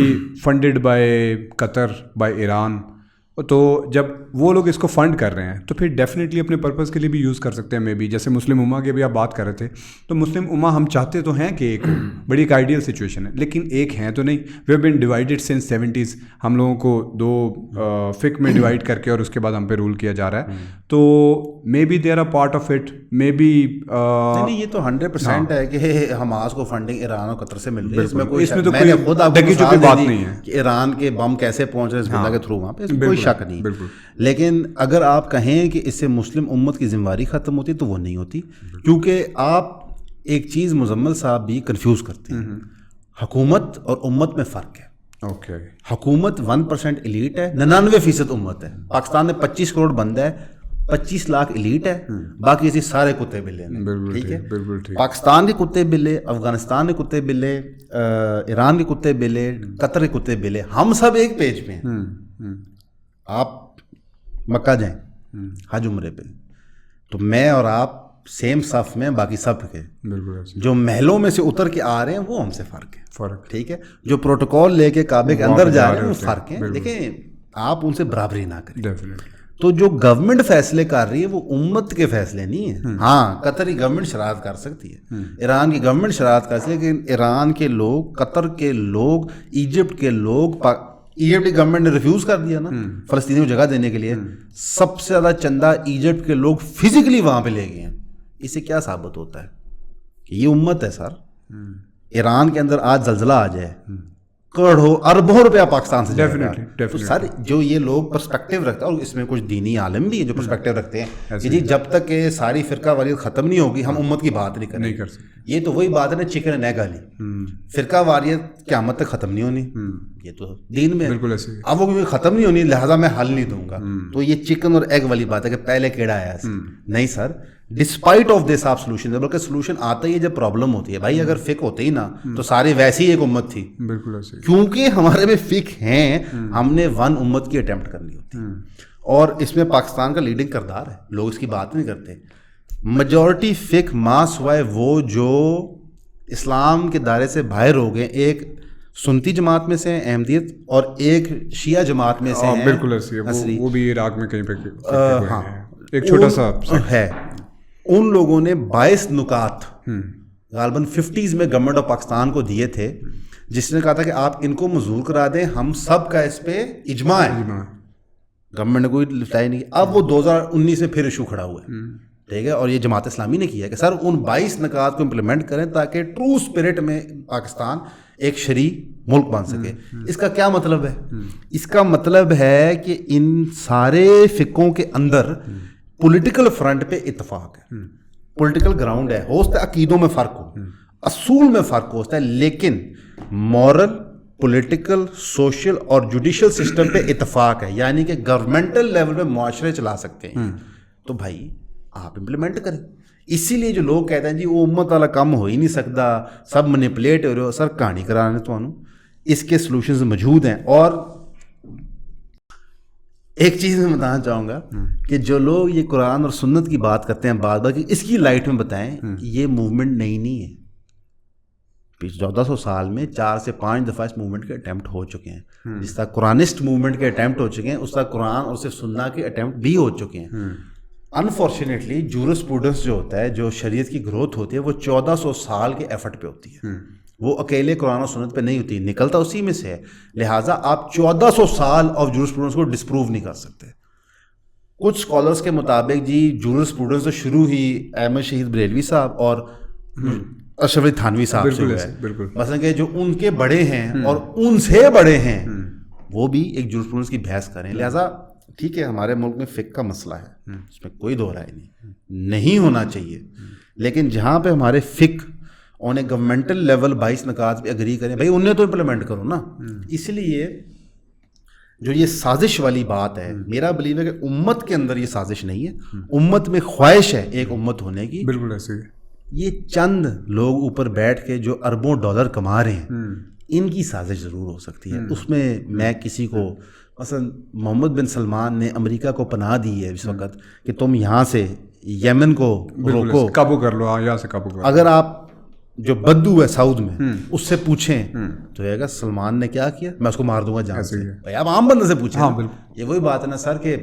funded by Qatar, by Iran. تو جب وہ لوگ اس کو فنڈ کر رہے ہیں تو پھر ڈیفینیٹلی اپنے پرپز کے لیے بھی یوز کر سکتے ہیں. مے بی جیسے مسلم امہ کی بھی آپ بات کر رہے تھے, تو مسلم امہ ہم چاہتے تو ہیں کہ ایک بڑی ایک آئیڈیل سچویشن ہے, لیکن ایک ہیں تو نہیں. We have been divided since 70s, ہم لوگوں کو دو فک میں ڈیوائڈ کر کے اور اس کے بعد ہم پہ رول کیا جا رہا ہے. تو maybe they are a part of it, maybe نہیں, یہ تو 100% ہے کہ حماس کو فنڈنگ ایران اور قطر سے مل رہی ہے. اس میں کوئی بات نہیں ہے کہ ایران کے بم کیسے پہنچ رہے ہیں حزب اللہ کے تھرو, وہاں پہ کوئی شک نہیں. لیکن اگر آپ کہیں کہ اس سے مسلم امت کی ذمہ داری ختم ہوتی تو وہ نہیں ہوتی, کیونکہ آپ ایک چیز مزمل صاحب بھی کنفیوز کرتے ہیں. حکومت اور امت میں فرق ہے. حکومت 1% ایلیٹ ہے, 99% امت ہے. پاکستان میں 25 کروڑ بندہ ہے, 25 لاکھ ایلیٹ ہے, باقی اسی سارے کتے بلے ہیں. ٹھیک ہے, پاکستان کے کتے بلے, افغانستان کے کتے بلے, ایران کے کتے بلے, قطر کے کتے بلے, ہم سب ایک پیج پہ ہیں. آپ مکہ جائیں حج عمرے پہ تو میں اور آپ سیم صف میں, باقی سب کے جو محلوں میں سے اتر کے آ رہے ہیں وہ ہم سے فرق ہے. ٹھیک ہے, جو پروٹوکول لے کے کعبے کے اندر جا رہے ہیں وہ فرق ہے. دیکھیں, آپ ان سے برابری نہ کریں. تو جو گورنمنٹ فیصلے کر رہی ہے وہ امت کے فیصلے نہیں ہیں. ہاں, قطر کی گورنمنٹ شرارت کر سکتی ہے, ایران کی گورنمنٹ شرارت کر سکتی ہے, لیکن ایران کے لوگ, قطر کے لوگ, ایجپٹ کے لوگ, ایجپٹ کی گورنمنٹ نے ریفیوز کر دیا نا فلسطینیوں کو جگہ دینے کے لیے. سب سے زیادہ چندہ ایجپٹ کے لوگ فزیکلی وہاں پہ لے گئے ہیں. اس سے کیا ثابت ہوتا ہے کہ یہ امت ہے سر. ایران کے اندر آج زلزلہ آ جائے, کروڑوں اربوں روپیہ پاکستان سے جائے گا. تو سر جو یہ لوگ پرسپیکٹیو رکھتے ہیں, اور اس میں کچھ دینی عالم بھی ہیں جو پرسپیکٹیو رکھتے ہیں کہ جی جب تک کہ ساری فرقہ واریت ختم نہیں ہوگی ہم امت کی بات نہیں کر سکتے. یہ تو وہی بات ہے نا, چکن اینڈ ایگ والی. فرقہ واریت قیامت تک ختم نہیں ہونی, یہ تو دین میں بالکل ایسے. اب وہ ختم نہیں ہونی لہٰذا میں حل نہیں دوں گا. تو یہ چکن اور ایگ والی بات ہے کہ پہلے کیڑا آیا ہے. نہیں سر, ڈسپائٹ آف دس آپ سولوشن دے, بلکہ سولوشن آتا ہی ہے جب پرابلم ہوتی ہے. بھائی اگر فک ہوتے ہی نا تو سارے ویسی ہی ایک امت تھی. بالکل ایسے, کیونکہ ہمارے میں فک ہیں, ہم نے ون امت کی اٹیمپٹ کرنی ہوتی. اور اس میں پاکستان کا لیڈنگ کردار ہے, لوگ اس کی بات نہیں کرتے. میجورٹی فک ماس ہوا ہے وہ جو اسلام کے دائرے سے باہر ہو گئے. ایک سنتی جماعت میں سے احمدیت اور ایک شیعہ جماعت میں سے ہیں. بالکل ایسے, وہ بھی عراق میں کہیں پہ ہاں ایک چھوٹا سا ہے. ان لوگوں نے 22 نکات غالباً 50s میں گورنمنٹ آف پاکستان کو دیے تھے, جس نے کہا تھا کہ آپ ان کو منظور کرا دیں, ہم سب کا اس پہ اجماع ہے. گورنمنٹ نے کوئی لفٹائی نہیں. اب وہ 2019 میں پھر ایشو کھڑا ہوا ہے. ٹھیک ہے, اور یہ جماعت اسلامی نے کیا کہ سر ان 22 نکات کو امپلیمنٹ کریں تاکہ ٹرو اسپرٹ میں پاکستان ایک شرعی ملک بن سکے. اس کا کیا مطلب ہے؟ اس کا مطلب ہے کہ ان سارے فقوں کے اندر پولیٹیکل فرنٹ پہ اتفاق ہے, پولیٹیکل گراؤنڈ ہے. ہو سکتا ہے عقیدوں میں فرق ہو, اصول میں فرق ہو سکتا ہے, لیکن مورل, پولیٹیکل, سوشل اور جوڈیشل سسٹم پہ اتفاق ہے. یعنی کہ گورنمنٹل لیول پہ معاشرے چلا سکتے ہیں. تو بھائی آپ امپلیمنٹ کریں. اسی لیے جو لوگ کہتے ہیں جی وہ امت والا کام ہو ہی نہیں سکتا, سب مینیپولیٹ ہو رہے ہو, سر کہانی کرانے تو اس کے سلوشنز موجود ہیں. اور ایک چیز میں بتانا چاہوں گا کہ جو لوگ یہ قرآن اور سنت کی بات کرتے ہیں بار بار کہ اس کی لائٹ میں بتائیں، یہ موومنٹ نئی نہیں ہے. 1400 سال میں 4 سے 5 دفعہ اس موومنٹ کے اٹیمپٹ ہو چکے ہیں. جس طرح قرآنسٹ موومنٹ کے اٹیمپٹ ہو چکے ہیں، اس طرح قرآن اور صرف سننا کے اٹیمپٹ بھی ہو چکے ہیں. انفارچونیٹلی جورسپروڈنس جو ہوتا ہے، جو شریعت کی گروتھ ہوتی ہے، وہ 1400 سال کے ایفرٹ پہ ہوتی ہے. وہ اکیلے قرآن و سنت پہ نہیں ہوتی، نکلتا اسی میں سے ہے. لہٰذا آپ 1400 سال آف جورسپروڈنس کو ڈسپروو نہیں کر سکتے. کچھ اسکالرس کے مطابق جی جورسپروڈنس تو شروع ہی احمد شہید بریلوی صاحب اور اشرف علی تھانوی صاحب سے ہوا ہے. مثلا کہ جو ان کے بڑے ہیں اور ان سے بڑے ہیں وہ بھی ایک جورسپروڈنس کی بحث کریں. لہٰذا ٹھیک ہے، ہمارے ملک میں فقہ کا مسئلہ ہے، اس میں کوئی دو رائے نہیں ہونا چاہیے. لیکن جہاں پہ ہمارے فقہ آن اے گورنمنٹل لیول 22 نکات پہ اگری کریں، بھائی انہیں تو امپلیمنٹ کرو نا. اس لیے جو یہ سازش والی بات ہے، میرا بلیو ہے کہ امت کے اندر یہ سازش نہیں ہے، امت میں خواہش ہے ایک امت ہونے کی. بالکل ایسے ہی. یہ چند لوگ اوپر بیٹھ کے جو اربوں ڈالر کما رہے ہیں، ان کی سازش ضرور ہو سکتی ہے. اس میں کسی کو مثلا محمد بن سلمان نے امریکہ کو پناہ دی ہے اس وقت کہ تم یہاں سے یمن کو روکو، قابو کر لو، یہاں سے قابو کر لو. اگر آپ جو بدو ہے سعود میں اس سے پوچھیں تو یہ گا سلمان نے کیا کیا، میں اس کو مار دوں گا جان سے. بھائی آپ عام بندے سے پوچھیں. یہ وہی بات ہے نا سر کہ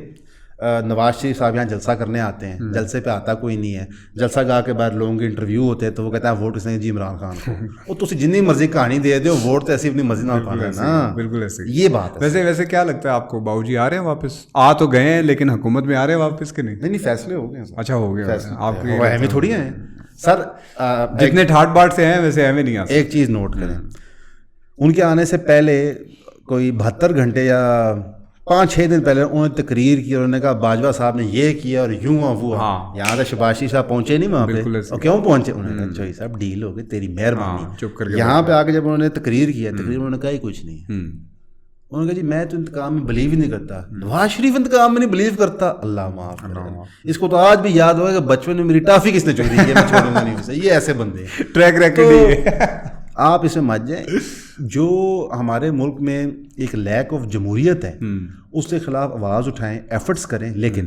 نواز شریف صاحب یہاں جلسہ کرنے آتے ہیں، جلسے پہ آتا کوئی نہیں ہے. جلسہ گاہ کے بعد لوگوں کے انٹرویو ہوتے ہیں تو وہ کہتا ہے ووٹ کس نے؟ جی عمران خان کو. وہ تو جتنی مرضی کہانی دے دو، ووٹ تو ایسی اپنی مرضی نہ پانا نا. بالکل ایسے یہ بات ہے. ویسے کیا لگتا ہے آپ کو، باؤ جی آ رہے ہیں واپس؟ آ تو گئے ہیں لیکن حکومت میں آ رہے ہیں واپس کہ نہیں؟ نہیں، فیصلے ہو گئے. اچھا ہو گیا. آپ کے اہم تھوڑی ہیں سر، جتنے ٹھاٹ باٹ سے ہیں ویسے اہم نہیں. ایک چیز نوٹ کریں، ان کے آنے سے پہلے کوئی 72 گھنٹے یا 5-6 دن پہلے انہوں نے تقریر کی اور انہوں نے کہا باجوہ صاحب نے یہ کیا اور یوں وہ. یہاں سے شباز شریف صاحب پہنچے نہیں وہاں پہ، اور کیوں پہنچے؟ انہوں نے کہا چوہی صاحب ڈیل ہو گئی، تیری مہربانی. یہاں پہ آ کے جب انہوں نے تقریر کیا، انہوں نے کہا ہی کچھ نہیں. انہوں نے کہا جی میں تو انتقام میں بلیو ہی نہیں کرتا. نواز شریف انتقام میں نہیں بلیو کرتا، اللہ معاف کرے. اس کو تو آج بھی یاد ہوگا کہ بچپن میں میری ٹافی کس نے چوری کی ہے، میں چھوڑوں گا نہیں اسے. یہ ایسے بندے ٹریک ریکارڈ. آپ اس میں مت جائیں. جو ہمارے ملک میں ایک لیک آف جمہوریت ہے، اس کے خلاف آواز اٹھائیں، ایفرٹس کریں. لیکن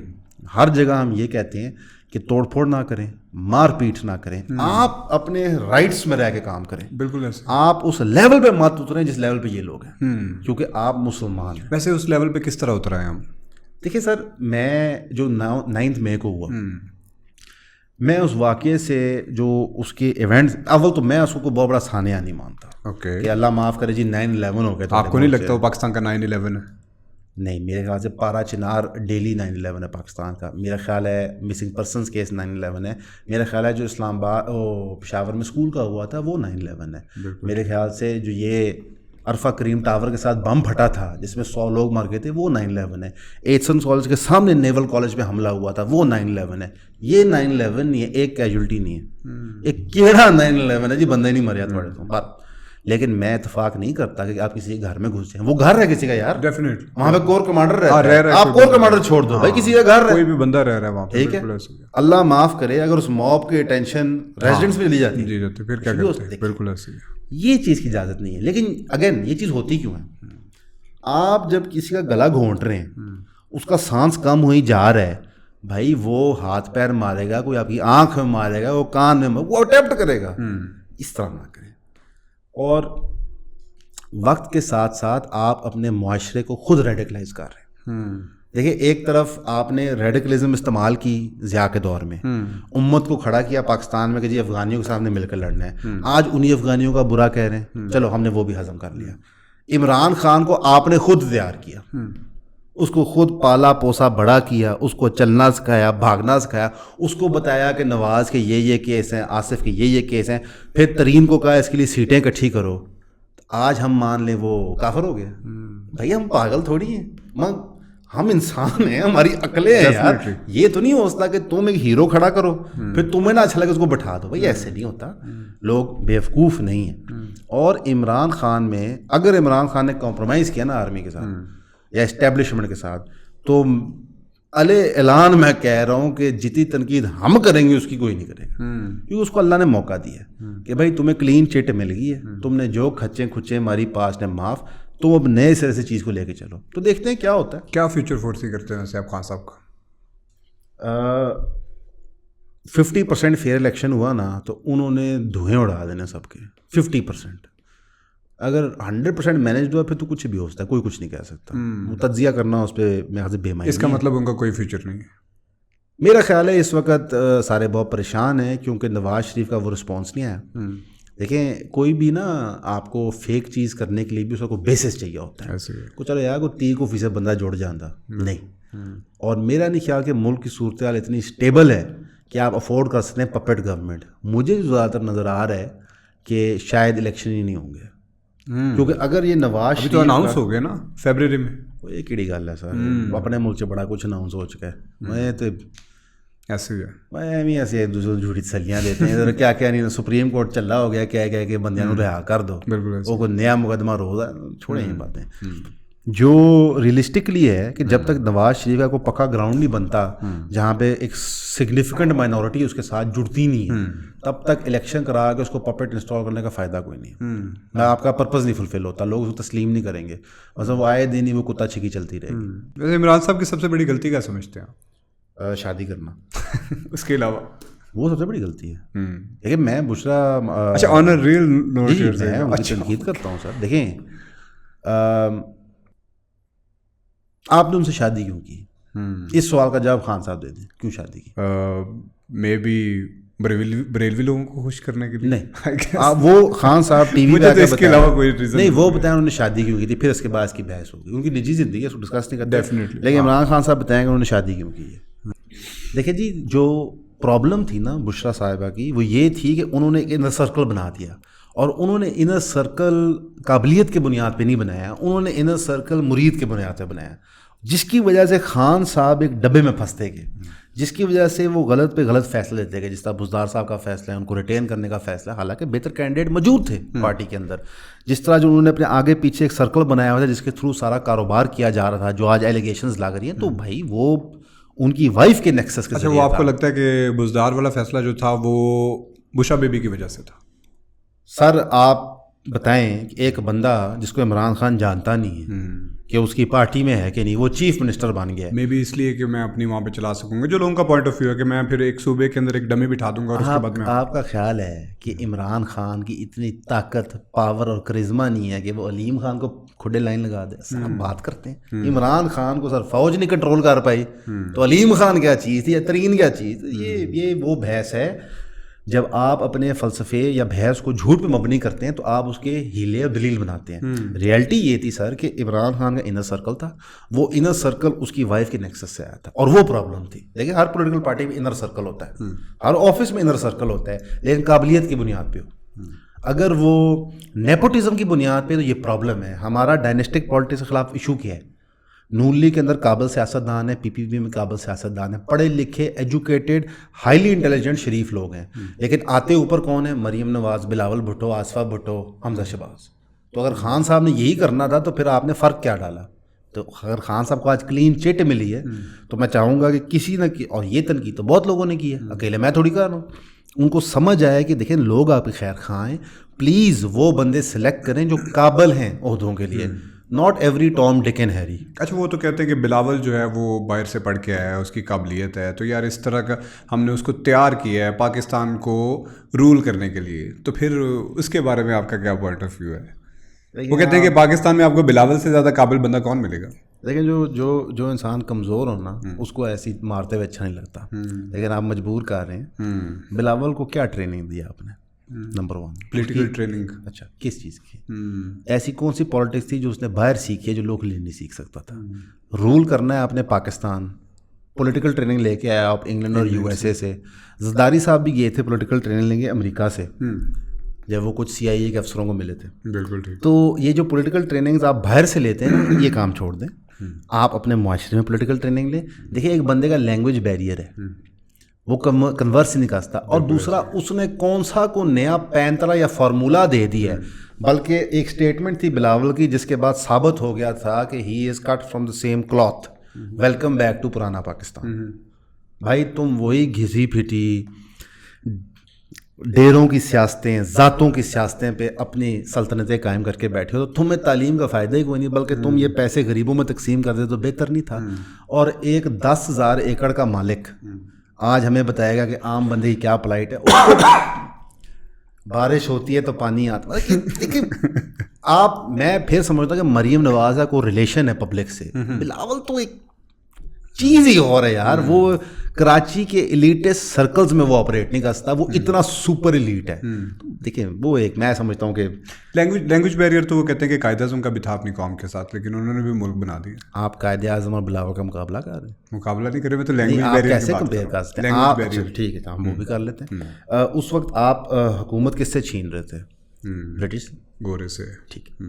ہر جگہ ہم یہ کہتے ہیں کہ توڑ پھوڑ نہ کریں، مار پیٹ نہ کریں. آپ اپنے رائٹس میں رہ کے کام کریں. بالکل ایسے. آپ اس لیول پہ مت اتریں جس لیول پہ یہ لوگ ہیں، کیونکہ آپ مسلمان ہیں. ویسے اس لیول پہ کس طرح اترائیں ہم؟ دیکھیں سر، میں جو 9 مئی کو ہوا، میں اس واقعے سے جو اس کے ایونٹس، اول تو میں اس کو بہت بڑا سانحہ نہیں مانتا کہ اللہ معاف کرے جی 9/11 ہو گیا. آپ کو نہیں لگتا وہ پاکستان کا 9/11 ہے؟ نہیں، میرے خیال سے پارا چنار ڈیلی 9/11 ہے پاکستان کا. میرا خیال ہے مسنگ پرسنس کیس 9/11 ہے. میرا خیال ہے جو اسلام آباد پشاور میں اسکول کا ہوا تھا وہ 9/11 ہے. میرے خیال سے جو یہ عرفہ کریم ٹاور کے ساتھ بم پھٹا تھا جس میں 100 لوگ مر گئے تھے وہ 9/11 ہے. ایٹسن کالج کے سامنے نیول کالج پہ حملہ ہوا تھا وہ 9/11 ہے. یہ 9/11 نہیں ہے، ایک کیجولٹی نہیں ہے. ایک کیڑا 9/11 ہے جی، بندہ ہی نہیں مریا تھوڑے تو. لیکن میں اتفاق نہیں کرتا کہ آپ کسی کے گھر میں گھس جائیں. وہ گھر ہے کسی کا یار، ڈیفینیٹ وہاں پہ کور کمانڈر رہتا ہے. آپ کور کمانڈر چھوڑ دو بھائی، کسی کا گھر ہے، کوئی بھی بندہ رہ رہا ہے وہاں پہ. ٹھیک ہے، اللہ معاف کرے اگر اس موب کی اٹینشن ریزیڈنٹس میں لی جاتی پھر کیا کرتے ہیں. بالکل ایسے. یہ چیز کی اجازت نہیں ہے. لیکن اگین یہ چیز ہوتی کیوں ہے؟ آپ جب کسی کا گلا گھونٹ رہے ہیں، اس کا سانس کم ہوئی جا رہا ہے، بھائی وہ ہاتھ پیر مارے گا، کوئی آپ کی آنکھ میں مارے گا، وہ کان میں وہ اٹیمپٹ کرے گا. اس طرح نہ کریں. اور وقت کے ساتھ ساتھ آپ اپنے معاشرے کو خود ریڈیکلائز کر رہے ہیں. دیکھیں، ایک طرف آپ نے ریڈیکلزم استعمال کی ضیاء کے دور میں، امت کو کھڑا کیا پاکستان میں کہ جی افغانیوں کے سامنے مل کر لڑنا ہے. آج انہی افغانیوں کا برا کہہ رہے ہیں، چلو ہم نے وہ بھی ہضم کر لیا. عمران خان کو آپ نے خود تیار کیا، اس کو خود پالا پوسا بڑا کیا، اس کو چلنا سکھایا، بھاگنا سکھایا، اس کو بتایا کہ نواز کے یہ کیس ہیں، آصف کے یہ کیس ہیں، پھر ترین کو کہا اس کے لیے سیٹیں اکٹھی کرو. آج ہم مان لیں وہ کافر ہو گیا. بھائی ہم پاگل تھوڑی ہیں، ہم انسان ہیں، ہماری عقلیں ہیں یار. یہ تو نہیں ہو سکتا کہ تم ایک ہیرو کھڑا کرو پھر تمہیں نہ اچھا لگے اس کو بٹھا دو. بھائی ایسے نہیں ہوتا، لوگ بیوقوف نہیں ہیں. اور عمران خان میں اگر عمران خان نے کمپرومائز کیا نا آرمی کے ساتھ یا اسٹیبلشمنٹ کے ساتھ، تو اعلان میں کہہ رہا ہوں کہ جتنی تنقید ہم کریں گے اس کی کوئی نہیں کرے گا. کیونکہ اس کو اللہ نے موقع دیا کہ بھائی تمہیں کلین چٹ مل گئی ہے، تم نے جو کھچے کھچے ہماری پاس نے معاف، تو اب نئے سرے سے چیز کو لے کے چلو. تو دیکھتے ہیں کیا ہوتا ہے. کیا فیوچر فورسی کرتے ہیں ویسے آپ خان صاحب کا؟ 50% فیئر الیکشن ہوا نا تو انہوں نے دھوئیں اڑا دینے سب کے. 50% اگر 100% مینیج ہوا پھر تو کچھ بھی ہو سکتا ہے, کوئی کچھ نہیں کہہ سکتا. تجزیہ کرنا اس پہ میرے سے بے معنی. اس کا مطلب ان کا کوئی فیوچر نہیں ہے. میرا خیال ہے اس وقت سارے بہت پریشان ہیں کیونکہ نواز شریف کا وہ رسپانس نہیں آیا. دیکھیں کوئی بھی نا آپ کو فیک چیز کرنے کے لیے بھی اس کو بیسس چاہیے ہوتا ہے. کو چلو یار کو 30% بندہ جڑ جاتا نہیں. اور میرا نہیں خیال کہ ملک کی صورتحال اتنی اسٹیبل ہے کہ آپ افورڈ کر سکتے ہیں پپیٹ گورنمنٹ. مجھے زیادہ تر نظر آ رہا ہے کہ شاید الیکشن ہی نہیں ہوں گے, کیونکہ اگر یہ نواز شریف تو اناؤنس ہو گئے نا فیبرری میں. وہ یہ کیڑی گل ہے سر, اپنے ملک سے بڑا کچھ اناؤنس ہو چکا ہے. میں تو ایسے ہی میں بھی ایسے ایک دوسرے کو جھوٹی تسلیاں دیتے ہیں. کیا کیا نہیں, سپریم کورٹ چلا ہو گیا کہہ کہ بندیاں رہا کر دو, وہ کوئی نیا مقدمہ روز ہے. چھوڑیں یہ باتیں. جو ریئلسٹکلی ہے کہ جب تک نواز شریف کا کوئی پکا گراؤنڈ نہیں بنتا جہاں پہ ایک سگنیفیکنٹ مائنورٹی اس کے ساتھ جڑتی نہیں ہے, تب تک الیکشن کرا کے اس کو پپیٹ انسٹال کرنے کا فائدہ کوئی نہیں. آپ کا پرپز نہیں فلفل ہوتا, لوگ اس کو تسلیم نہیں کریں گے, بس وہ آئے دن ہی وہ کتا چھکی چلتی رہے گی. ویسے عمران صاحب کی سب سے بڑی غلطی کیا سمجھتے ہیں؟ شادی کرنا. اس کے علاوہ وہ سب سے بڑی غلطی ہے. دیکھیں میں بشرا اچھا آن اے ریئل نوٹ میں ان کی تنقید کرتا ہوں سر. دیکھیں آپ نے ان سے شادی کیوں کی؟ اس سوال کا جواب خان صاحب دے دیں, کیوں شادی کی؟ مے بی بریلوی لوگوں کو خوش کرنے کے لیے. نہیں وہ خان صاحب ٹی وی پہ اس کے علاوہ کوئی ریزن نہیں, وہ بتائیں انہوں نے شادی کیوں کی تھی, پھر اس کے بعد اس کی بحث ہوگی. ان کی نجی زندگی ہے, اس کو ڈسکس نہیں کرتے ڈیفینیٹلی, لیکن عمران خان صاحب بتائیں کہ انہوں نے شادی کیوں کی ہے. دیکھیں جی جو پرابلم تھی نا بشرا صاحبہ کی وہ یہ تھی کہ انہوں نے ایک انر سرکل بنا دیا, اور انہوں نے انر سرکل قابلیت کے بنیاد پہ نہیں بنایا, انہوں نے انر سرکل مرید کے بنیاد پہ بنایا, جس کی وجہ سے خان صاحب ایک ڈبے میں پھنستے گئے, جس کی وجہ سے وہ غلط پہ غلط فیصلے لیتے گئے. جس طرح بزدار صاحب کا فیصلہ ہے ان کو ریٹین کرنے کا فیصلہ, حالانکہ بہتر کینڈیڈیٹ موجود تھے پارٹی کے اندر. جس طرح جو انہوں نے اپنے آگے پیچھے ایک سرکل بنایا ہوا تھا جس کے تھرو سارا کاروبار کیا جا رہا تھا, جو آج ایلیگیشنز لا کر ہیں, تو بھائی وہ ان کی وائف کے نیکسس کے ذریعے. اچھا وہ آپ کو لگتا ہے کہ بزدار والا فیصلہ جو تھا وہ بشا بیبی کی وجہ سے تھا؟ سر آپ بتائیں کہ ایک بندہ جس کو عمران خان جانتا نہیں ہے کہ اس کی پارٹی میں ہے کہ نہیں, وہ چیف منسٹر بن گیا ہے. میں بھی اس لیے کہ میں اپنی وہاں پہ چلا سکوں گا, جو لوگوں کا پوائنٹ آف ویو ہے کہ میں پھر ایک صوبے کے اندر ایک ڈمی بٹھا دوں گا اور اس کے بعد میں. آپ کا خیال ہے کہ عمران خان کی اتنی طاقت, پاور اور کرزما نہیں ہے کہ وہ علیم خان کو کھڈے لائن لگا دے؟ سر ہم بات کرتے ہیں عمران خان کو, سر فوج نہیں کنٹرول کر پائی تو علیم خان کیا چیز تھی یا ترین کیا چیز. یہ وہ بحث ہے. جب آپ اپنے فلسفے یا بحث کو جھوٹ پہ مبنی کرتے ہیں تو آپ اس کے ہیلے اور دلیل بناتے ہیں. ریئلٹی یہ تھی سر کہ عمران خان کا انر سرکل تھا, وہ انر سرکل اس کی وائف کے نیکسس سے آیا تھا, اور وہ پرابلم تھی. دیکھیں ہر پولیٹیکل پارٹی میں انر سرکل ہوتا ہے, ہر آفس میں انر سرکل ہوتا ہے, لیکن قابلیت کی بنیاد پہ ہو. اگر وہ نیپوٹزم کی بنیاد پہ تو یہ پرابلم ہے. ہمارا ڈائنیسٹک پالیٹکس کے خلاف ایشو کیا ہے؟ نون لیگ کے اندر قابل سیاستدان ہے, پی پی پی میں قابل سیاستدان ہے, پڑھے لکھے ایجوکیٹڈ ہائیلی انٹیلیجنٹ شریف لوگ ہیں, لیکن آتے اوپر کون ہیں؟ مریم نواز, بلاول بھٹو, آصفہ بھٹو, حمزہ شہباز. تو اگر خان صاحب نے یہی کرنا تھا تو پھر آپ نے فرق کیا ڈالا؟ تو اگر خان صاحب کو آج کلین چٹ ملی ہے تو میں چاہوں گا کہ کسی نہ اور یہ تنقید تو بہت لوگوں نے کی ہے, اکیلے میں تھوڑی کر رہا ہوں. ان کو سمجھ آیا کہ دیکھیں لوگ آپ کی خیر خواہ ہیں, پلیز وہ بندے سلیکٹ کریں جو قابل ہیں عہدوں کے لیے, not every Tom Dick and Harry. اچھا وہ تو کہتے ہیں کہ بلاول جو ہے وہ باہر سے پڑھ کے آیا ہے, اس کی قابلیت ہے, تو یار اس طرح کا ہم نے اس کو تیار کیا ہے پاکستان کو رول کرنے کے لیے, تو پھر اس کے بارے میں آپ کا کیا پوائنٹ آف ویو ہے؟ وہ کہتے ہیں کہ پاکستان میں آپ کو بلاول سے زیادہ قابل بندہ کون ملے گا؟ لیکن جو انسان کمزور ہونا اس کو ایسی مارتے ہوئے اچھا نہیں لگتا, لیکن آپ مجبور کر رہے ہیں. بلاول کو کیا ٹریننگ دیا آپ نے؟ Number 1 political training. اچھا کس چیز کی؟ ایسی کون سی پالیٹکس تھی جو اس نے باہر سیکھی ہے جو لوکلی نہیں سیکھ سکتا تھا؟ رول کرنا ہے آپ نے پاکستان, پولیٹیکل ٹریننگ لے کے آیا آپ انگلینڈ اور یو ایس اے سے. زرداری صاحب بھی گئے تھے پولیٹیکل ٹریننگ لیں گے امریکہ سے, جب وہ کچھ سی آئی اے کے افسروں کو ملے تھے. بالکل ٹھیک. تو یہ جو پولیٹیکل ٹریننگز آپ باہر سے لیتے ہیں یہ کام چھوڑ دیں, آپ اپنے معاشرے میں پولیٹیکل ٹریننگ لیں. دیکھیں ایک بندے کا لینگویج بیریئر ہے, وہ کنورس نہیں کر سکتا, اور دوسرا اس نے کون سا کو نیا پینترا یا فارمولا دے دیا ہے, بلکہ ایک سٹیٹمنٹ تھی بلاول کی جس کے بعد ثابت ہو گیا تھا کہ he is cut from the same cloth, welcome back to پرانا پاکستان. بھائی تم وہی گھسی پھٹی ڈیروں کی سیاستیں, ذاتوں کی سیاستیں پہ اپنی سلطنتیں قائم کر کے بیٹھے ہو, تو تمہیں تعلیم کا فائدہ ہی کوئی نہیں, بلکہ تم یہ پیسے غریبوں میں تقسیم کر دے تو بہتر نہیں تھا. اور ایک 10,000 ایکڑ کا مالک آج ہمیں بتائے گا کہ عام بندے کی کیا پلائٹ ہے. بارش ہوتی ہے تو پانی آتا ہے. دیکھیں آپ, میں پھر سمجھتا ہوں کہ مریم نواز کا کوئی ریلیشن ہے پبلک سے, بلاول تو ایک چیز ہی اور ہے یار. وہ کراچی کے ایلیٹس سرکلز میں وہ آپریٹ نہیں کرتا, وہ اتنا سپر ایلیٹ ہے. دیکھیں وہ ایک, میں سمجھتا ہوں کہ لینگویج بیریئر تو وہ کہتے ہیں کہ قائد اعظم کا بھی تھا اپنی قوم کے ساتھ, لیکن انہوں نے بھی ملک بنا دیا. آپ قائد اعظم اور بلاول کا مقابلہ کر رہے ہیں؟ مقابلہ نہیں کر رہے, میں تو لینگویج آپ بیریئر کیسے کمپیئر کر سکتے ہیں آپ؟ ٹھیک ہے ہم وہ بھی کر لیتے ہیں. اس وقت آپ حکومت کس سے چھین رہے تھے؟ برٹش گورے سے. ٹھیک ہے,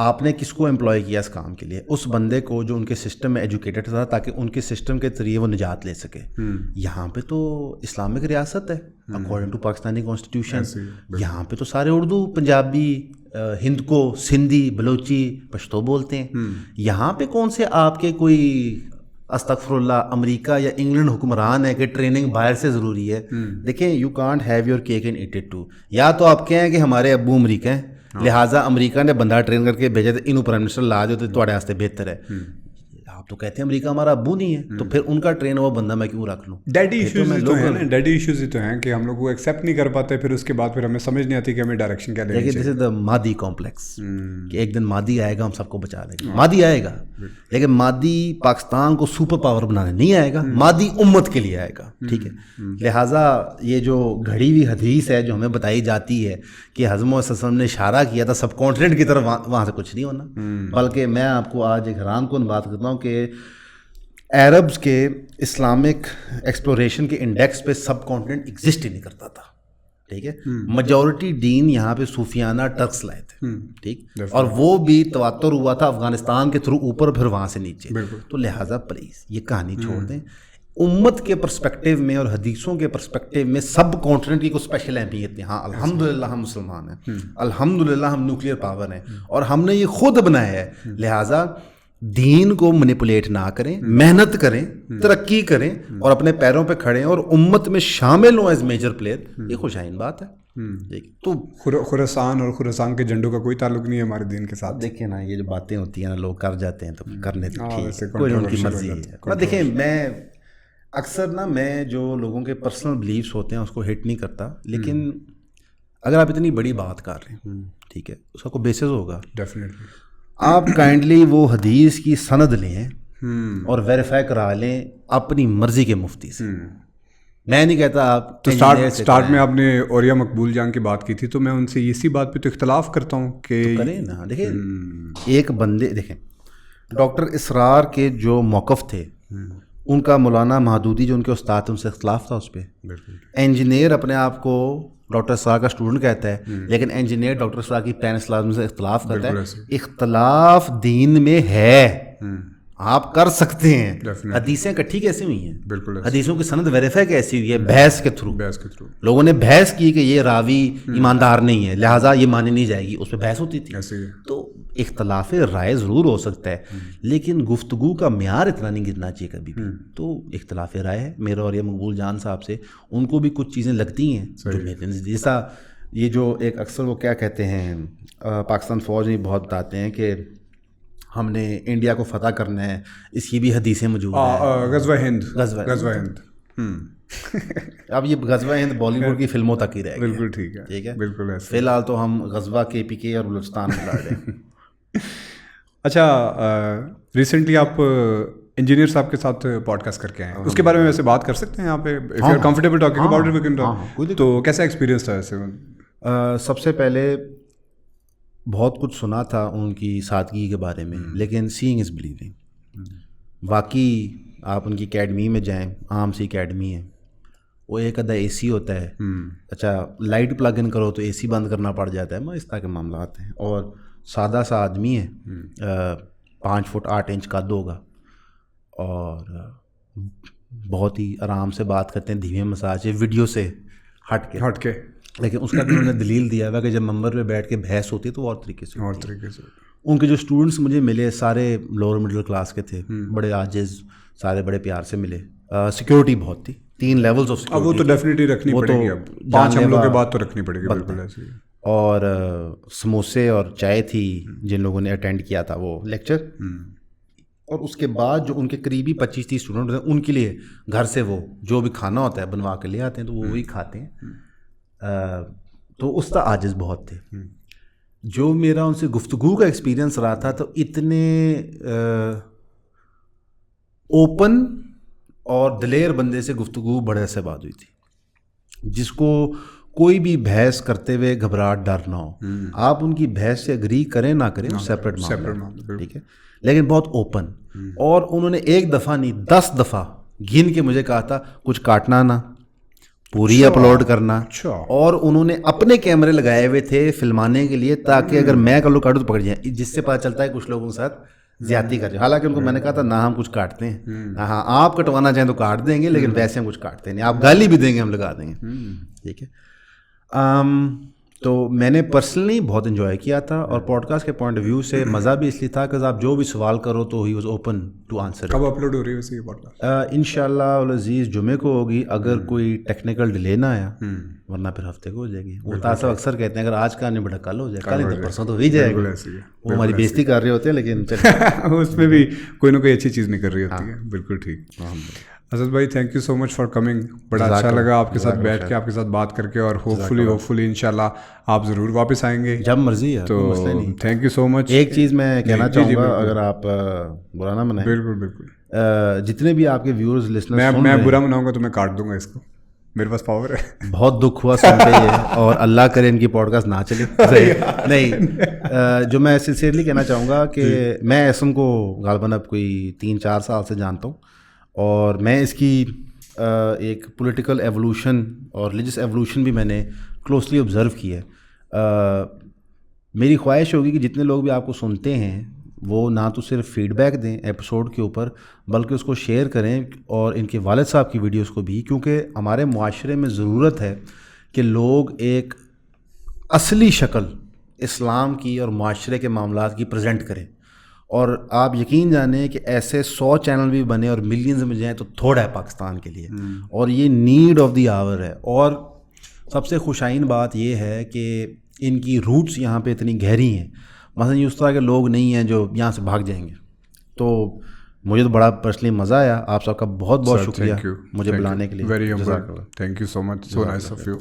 آپ نے کس کو امپلائی کیا اس کام کے لیے؟ اس بندے کو جو ان کے سسٹم میں ایجوکیٹڈ تھا, تاکہ ان کے سسٹم کے ذریعے وہ نجات لے سکے. یہاں پہ تو اسلامک ریاست ہے اکارڈنگ ٹو پاکستانی کانسٹیٹیوشن. یہاں پہ تو سارے اردو, پنجابی, ہند کو سندھی, بلوچی, پشتو بولتے ہیں. یہاں پہ کون سے آپ کے کوئی استغفر اللہ امریکہ یا انگلینڈ حکمران ہے کہ ٹریننگ باہر سے ضروری ہے؟ دیکھیں you can't have your cake and eat it too. یا تو آپ کہیں کہ ہمارے ابو امریکہ ہیں, لہٰذا امریکہ نے بندہ ٹرین کر کے بھیجا تو انہوں پرائم منسٹر لا جو تو تھوڑے واسطے بہتر ہے. آپ تو کہتے ہیں امریکہ ہمارا ابو نہیں ہے, تو پھر ان کا ٹرین ہوا بندہ میں کیوں رکھ لوں؟ ڈیڈی ایشوز تو ہیں نا, ڈیڈی ایشوز ہی تو ہیں کہ ہم لوگ وہ ایکسیپٹ نہیں کر پاتے, پھر اس کے بعد پھر ہمیں سمجھ نہیں آتی کہ ہمیں ڈائریکشن کیا لینی چاہیے. دس از دا مادی کمپلیکس, کہ ایک دن مادی آئے گا ہم سب کو بچا لے گا. مادی آئے گا, لیکن مادی پاکستان کو سپر پاور بنانے نہیں آئے گا, مادی امت کے لیے آئے گا. ٹھیک ہے, لہٰذا یہ جو گھڑی ہوئی حدیث ہے جو ہمیں بتائی جاتی ہے کہ حضرت محمد صلی اللہ علیہ وسلم نے اشارہ کیا تھا سب کانٹیننٹ کی طرف, وہاں سے کچھ نہیں ہونا. بلکہ میں آپ کو آج ایک حیران کن بات کرتا ہوں کہ عربز کے اسلامک ایکسپلوریشن کے انڈیکس پہ سب کانٹیننٹ ایگزسٹ ہی نہیں کرتا تھا. ٹھیک ہے, میجورٹی دین یہاں پہ صوفیانہ ٹرکس لائے تھے. ٹھیک, اور وہ بھی تواتر ہوا تھا افغانستان کے تھرو اوپر, پھر وہاں سے نیچے. تو لہٰذا پلیز یہ کہانی چھوڑ دیں. امت کے پرسپیکٹیو میں اور حدیثوں کے پرسپیکٹیو میں سب کانٹیننٹ کی کوئی اسپیشل اہمیت نہیں. ہاں الحمدللہ ہم مسلمان ہیں, الحمدللہ ہم نیوکلیئر پاور ہیں, اور ہم نے یہ خود بنایا ہے. لہٰذا دین کو مینیپولیٹ نہ کریں, محنت کریں, ترقی کریں, اور اپنے پیروں پہ کھڑے ہیں اور امت میں شامل ہوں ایز میجر پلیئر. یہ خوشائن بات ہے. تو خراسان اور خراسان کے جھنڈوں کا کوئی تعلق نہیں ہے ہمارے دین کے ساتھ. دیکھیں نا, یہ جو باتیں ہوتی ہیں نا, لوگ کر جاتے ہیں تو کرنے دیں, کوئی ان کی مرضی ہے. دیکھیں میں اکثر نا, میں جو لوگوں کے پرسنل بلیفس ہوتے ہیں اس کو ہٹ نہیں کرتا, لیکن اگر آپ اتنی بڑی بات کر رہے ہیں, ٹھیک ہے, اس کا کوئی بیسس ہوگا. ڈیفینیٹلی آپ کائنڈلی وہ حدیث کی سند لیں اور ویریفائی کرا لیں اپنی مرضی کے مفتی سے. میں نہیں کہتا آپ تو سٹارٹ میں آپ نے اوریا مقبول جان کی بات کی تھی, تو میں ان سے اسی بات پہ تو اختلاف کرتا ہوں کہ کریں نا. دیکھیں ایک بندے, دیکھیں ڈاکٹر اسرار کے جو موقف تھے, ان کا مولانا مہدودی جو ان کے استاد تھے ان سے اختلاف تھا اس پہ. انجینئر اپنے آپ کو ڈاکٹر اسرار کا اسٹوڈنٹ کہتا ہے, لیکن انجینئر ڈاکٹر اسرار کی پلان اسلام سے اختلاف کرتا ہے. اختلاف دین میں ہے, آپ کر سکتے ہیں. حدیثیں اکٹھی کیسی ہوئی ہیں؟ بالکل, حدیثوں کی سند ویریفائی کیسی ہوئی ہے؟ بحث کے تھرو. لوگوں نے بحث کی کہ یہ راوی ایماندار نہیں ہے لہٰذا یہ مانی نہیں جائے گی, اس پہ بحث ہوتی تھی. تو اختلاف رائے ضرور ہو سکتا ہے, لیکن گفتگو کا معیار اتنا نہیں گرنا چاہیے کبھی بھی. تو اختلاف رائے ہے میرا اور یہ مقبول جان صاحب سے, ان کو بھی کچھ چیزیں لگتی ہیں جیسا یہ جو ایک اکثر وہ کیا کہتے ہیں, پاکستان فوج میں بہت بتاتے ہیں کہ ہم نے انڈیا کو فتح کرنا ہے, اس کی بھی حدیثیں موجود ہیں. غزوہ ہند. اب یہ غزوہ ہند بالی ووڈ کی فلموں تک ہی رہے گا. بالکل ٹھیک ہے, ٹھیک ہے, بالکل. فی الحال تو ہم غزوہ KPK اور بلوچستان میں لڑ رہے ہیں. اچھا, ریسنٹلی آپ انجینئر صاحب کے ساتھ پوڈ کاسٹ کر کے آئے ہیں, اس کے بارے میں ویسے بات کر سکتے ہیں یہاں پہ؟ If you are comfortable talking about it we can talk. تو کیسا ایکسپیرینس تھا ایسے؟ سب سے پہلے بہت کچھ سنا تھا ان کی سادگی کے بارے میں, لیکن سینگ از بلیونگ. واقعی آپ ان کی اکیڈمی میں جائیں, عام سی اکیڈمی ہے, وہ ایک آدھا اے سی ہوتا ہے. اچھا لائٹ پلگ ان کرو تو اے سی بند کرنا پڑ جاتا ہے, اس طرح کے معاملات ہیں. اور سادہ سا آدمی ہے, 5 فٹ 8 انچ قد ہوگا, اور بہت ہی آرام سے بات کرتے ہیں, دھیمے مساج ویڈیو سے ہٹ کے. لیکن اس کا بھی انہوں نے دلیل دیا ہوا کہ جب ممبر پہ بیٹھ کے بحث ہوتی ہے تو اور طریقے سے. ان کے جو اسٹوڈنٹس مجھے ملے سارے لوور مڈل کلاس کے تھے, بڑے عاجز, سارے بڑے پیار سے ملے. سیکورٹی بہت تھی, 3 لیولز آف اب وہ تو ڈیفینیٹلی رکھنی پڑے گی, اب 5 حملوں کے بعد تو رکھنی پڑے گی, بالکل ایسے ہی. اور سموسے اور چائے تھی جن لوگوں نے اٹینڈ کیا تھا وہ لیکچر, اور اس کے بعد جو ان کے قریبی 25-30 اسٹوڈنٹ ہیں ان کے لیے گھر سے وہ جو بھی کھانا ہوتا ہے بنوا کے لے آتے ہیں تو وہ وہی کھاتے ہیں. تو اس کا عاجز بہت تھے. جو میرا ان سے گفتگو کا ایکسپیرینس رہا تھا تو اتنے اوپن اور دلیر بندے سے گفتگو بڑے سے بات ہوئی تھی جس کو کوئی بھی بحث کرتے ہوئے گھبراہٹ ڈر نہ ہو. آپ ان کی بحث سے اگری کریں نہ کریں سیپریٹ معاملہ, ٹھیک ہے, لیکن بہت اوپن. اور انہوں نے ایک دفعہ نہیں 10 دفعہ گن کے مجھے کہا تھا کچھ کاٹنا نہ, پوری اپلوڈ کرنا. اور انہوں نے اپنے کیمرے لگائے ہوئے تھے فلمانے کے لیے تاکہ اگر میں کلو کاٹوں تو پکڑ جائیں, جس سے پتہ چلتا ہے کچھ لوگوں کے ساتھ زیادتی کر رہے. حالانکہ ان کو میں نے کہا تھا نہ ہم کچھ کاٹتے ہیں, ہاں آپ کٹوانا چاہیں تو کاٹ دیں گے لیکن ویسے ہم کچھ کاٹتے نہیں, آپ گالی بھی دیں گے ہم لگا دیں گے, ٹھیک ہے. تو میں نے پرسنلی بہت انجوائے کیا تھا, اور پوڈ کاسٹ کے پوائنٹ آف ویو سے مزہ بھی اس لیے تھا کہ آپ جو بھی سوال کرو تو he was open to answer. کب اپلوڈ ہو رہی ہے ویسے یہ پوڈ کاسٹ؟ انشاءاللہ العزیز جمعے کو ہوگی, اگر کوئی ٹیکنیکل ڈیلے نہ آیا, ورنہ پھر ہفتے کو ہو جائے گی. وہ تاسب اکثر کہتے ہیں اگر آج کا نہیں بڑا کل ہو جائے, کل نہیں تو پرسوں تو ہو ہی جائے گا. وہ ہماری بےزتی کر رہے ہوتے ہیں لیکن اس میں بھی کوئی نہ کوئی اچھی چیز نہیں کر رہی ہوتی ہے. بالکل ٹھیک. اسد بھائی thank you so much for coming, بڑا اچھا لگا آپ کے ساتھ بیٹھ کے, آپ کے ساتھ بات کر کے, اور ہوپ فلی انشاءاللہ آپ ضرور واپس آئیں گے جب مرضی ہے, تو تھینک یو سو مچ. ایک چیز میں کہنا چاہوں گا اگر آپ برا نہ منائیں. بالکل بالکل. جتنے بھی آپ کے ویورز لسنرز میں برا مناؤں گا تو میں کاٹ دوں گا اس کو, میرے پاس پاور ہے. بہت دکھ ہوا سن کے یہ, اور اللہ کرے ان کی پوڈ کاسٹ نہ چلے. نہیں, جو میں سنسیئرلی کہنا چاہوں گا کہ میں ایسم کو غالباً اب کوئی 3-4 سال سے جانتا ہوں, اور میں اس کی ایک پولیٹیکل ایوولوشن اور ریلیجس ایوولوشن بھی میں نے کلوزلی آبزرو کی ہے. میری خواہش ہوگی کہ جتنے لوگ بھی آپ کو سنتے ہیں وہ نہ تو صرف فیڈ بیک دیں ایپیسوڈ کے اوپر, بلکہ اس کو شیئر کریں, اور ان کے والد صاحب کی ویڈیوز کو بھی, کیونکہ ہمارے معاشرے میں ضرورت ہے کہ لوگ ایک اصلی شکل اسلام کی اور معاشرے کے معاملات کی پریزنٹ کریں. اور آپ یقین جانیں کہ ایسے 100 چینل بھی بنے اور ملینز میں جائیں تو تھوڑا ہے پاکستان کے لیے, اور یہ نیڈ آف دی آور ہے. اور سب سے خوشائن بات یہ ہے کہ ان کی روٹس یہاں پہ اتنی گہری ہیں, مثلا یہ اس طرح کے لوگ نہیں ہیں جو یہاں سے بھاگ جائیں گے. تو مجھے تو بڑا پرسنلی مزہ آیا. آپ سب کا بہت بہت شکریہ مجھے بلانے کے لیے. Very humble, thank you so much, so nice of you.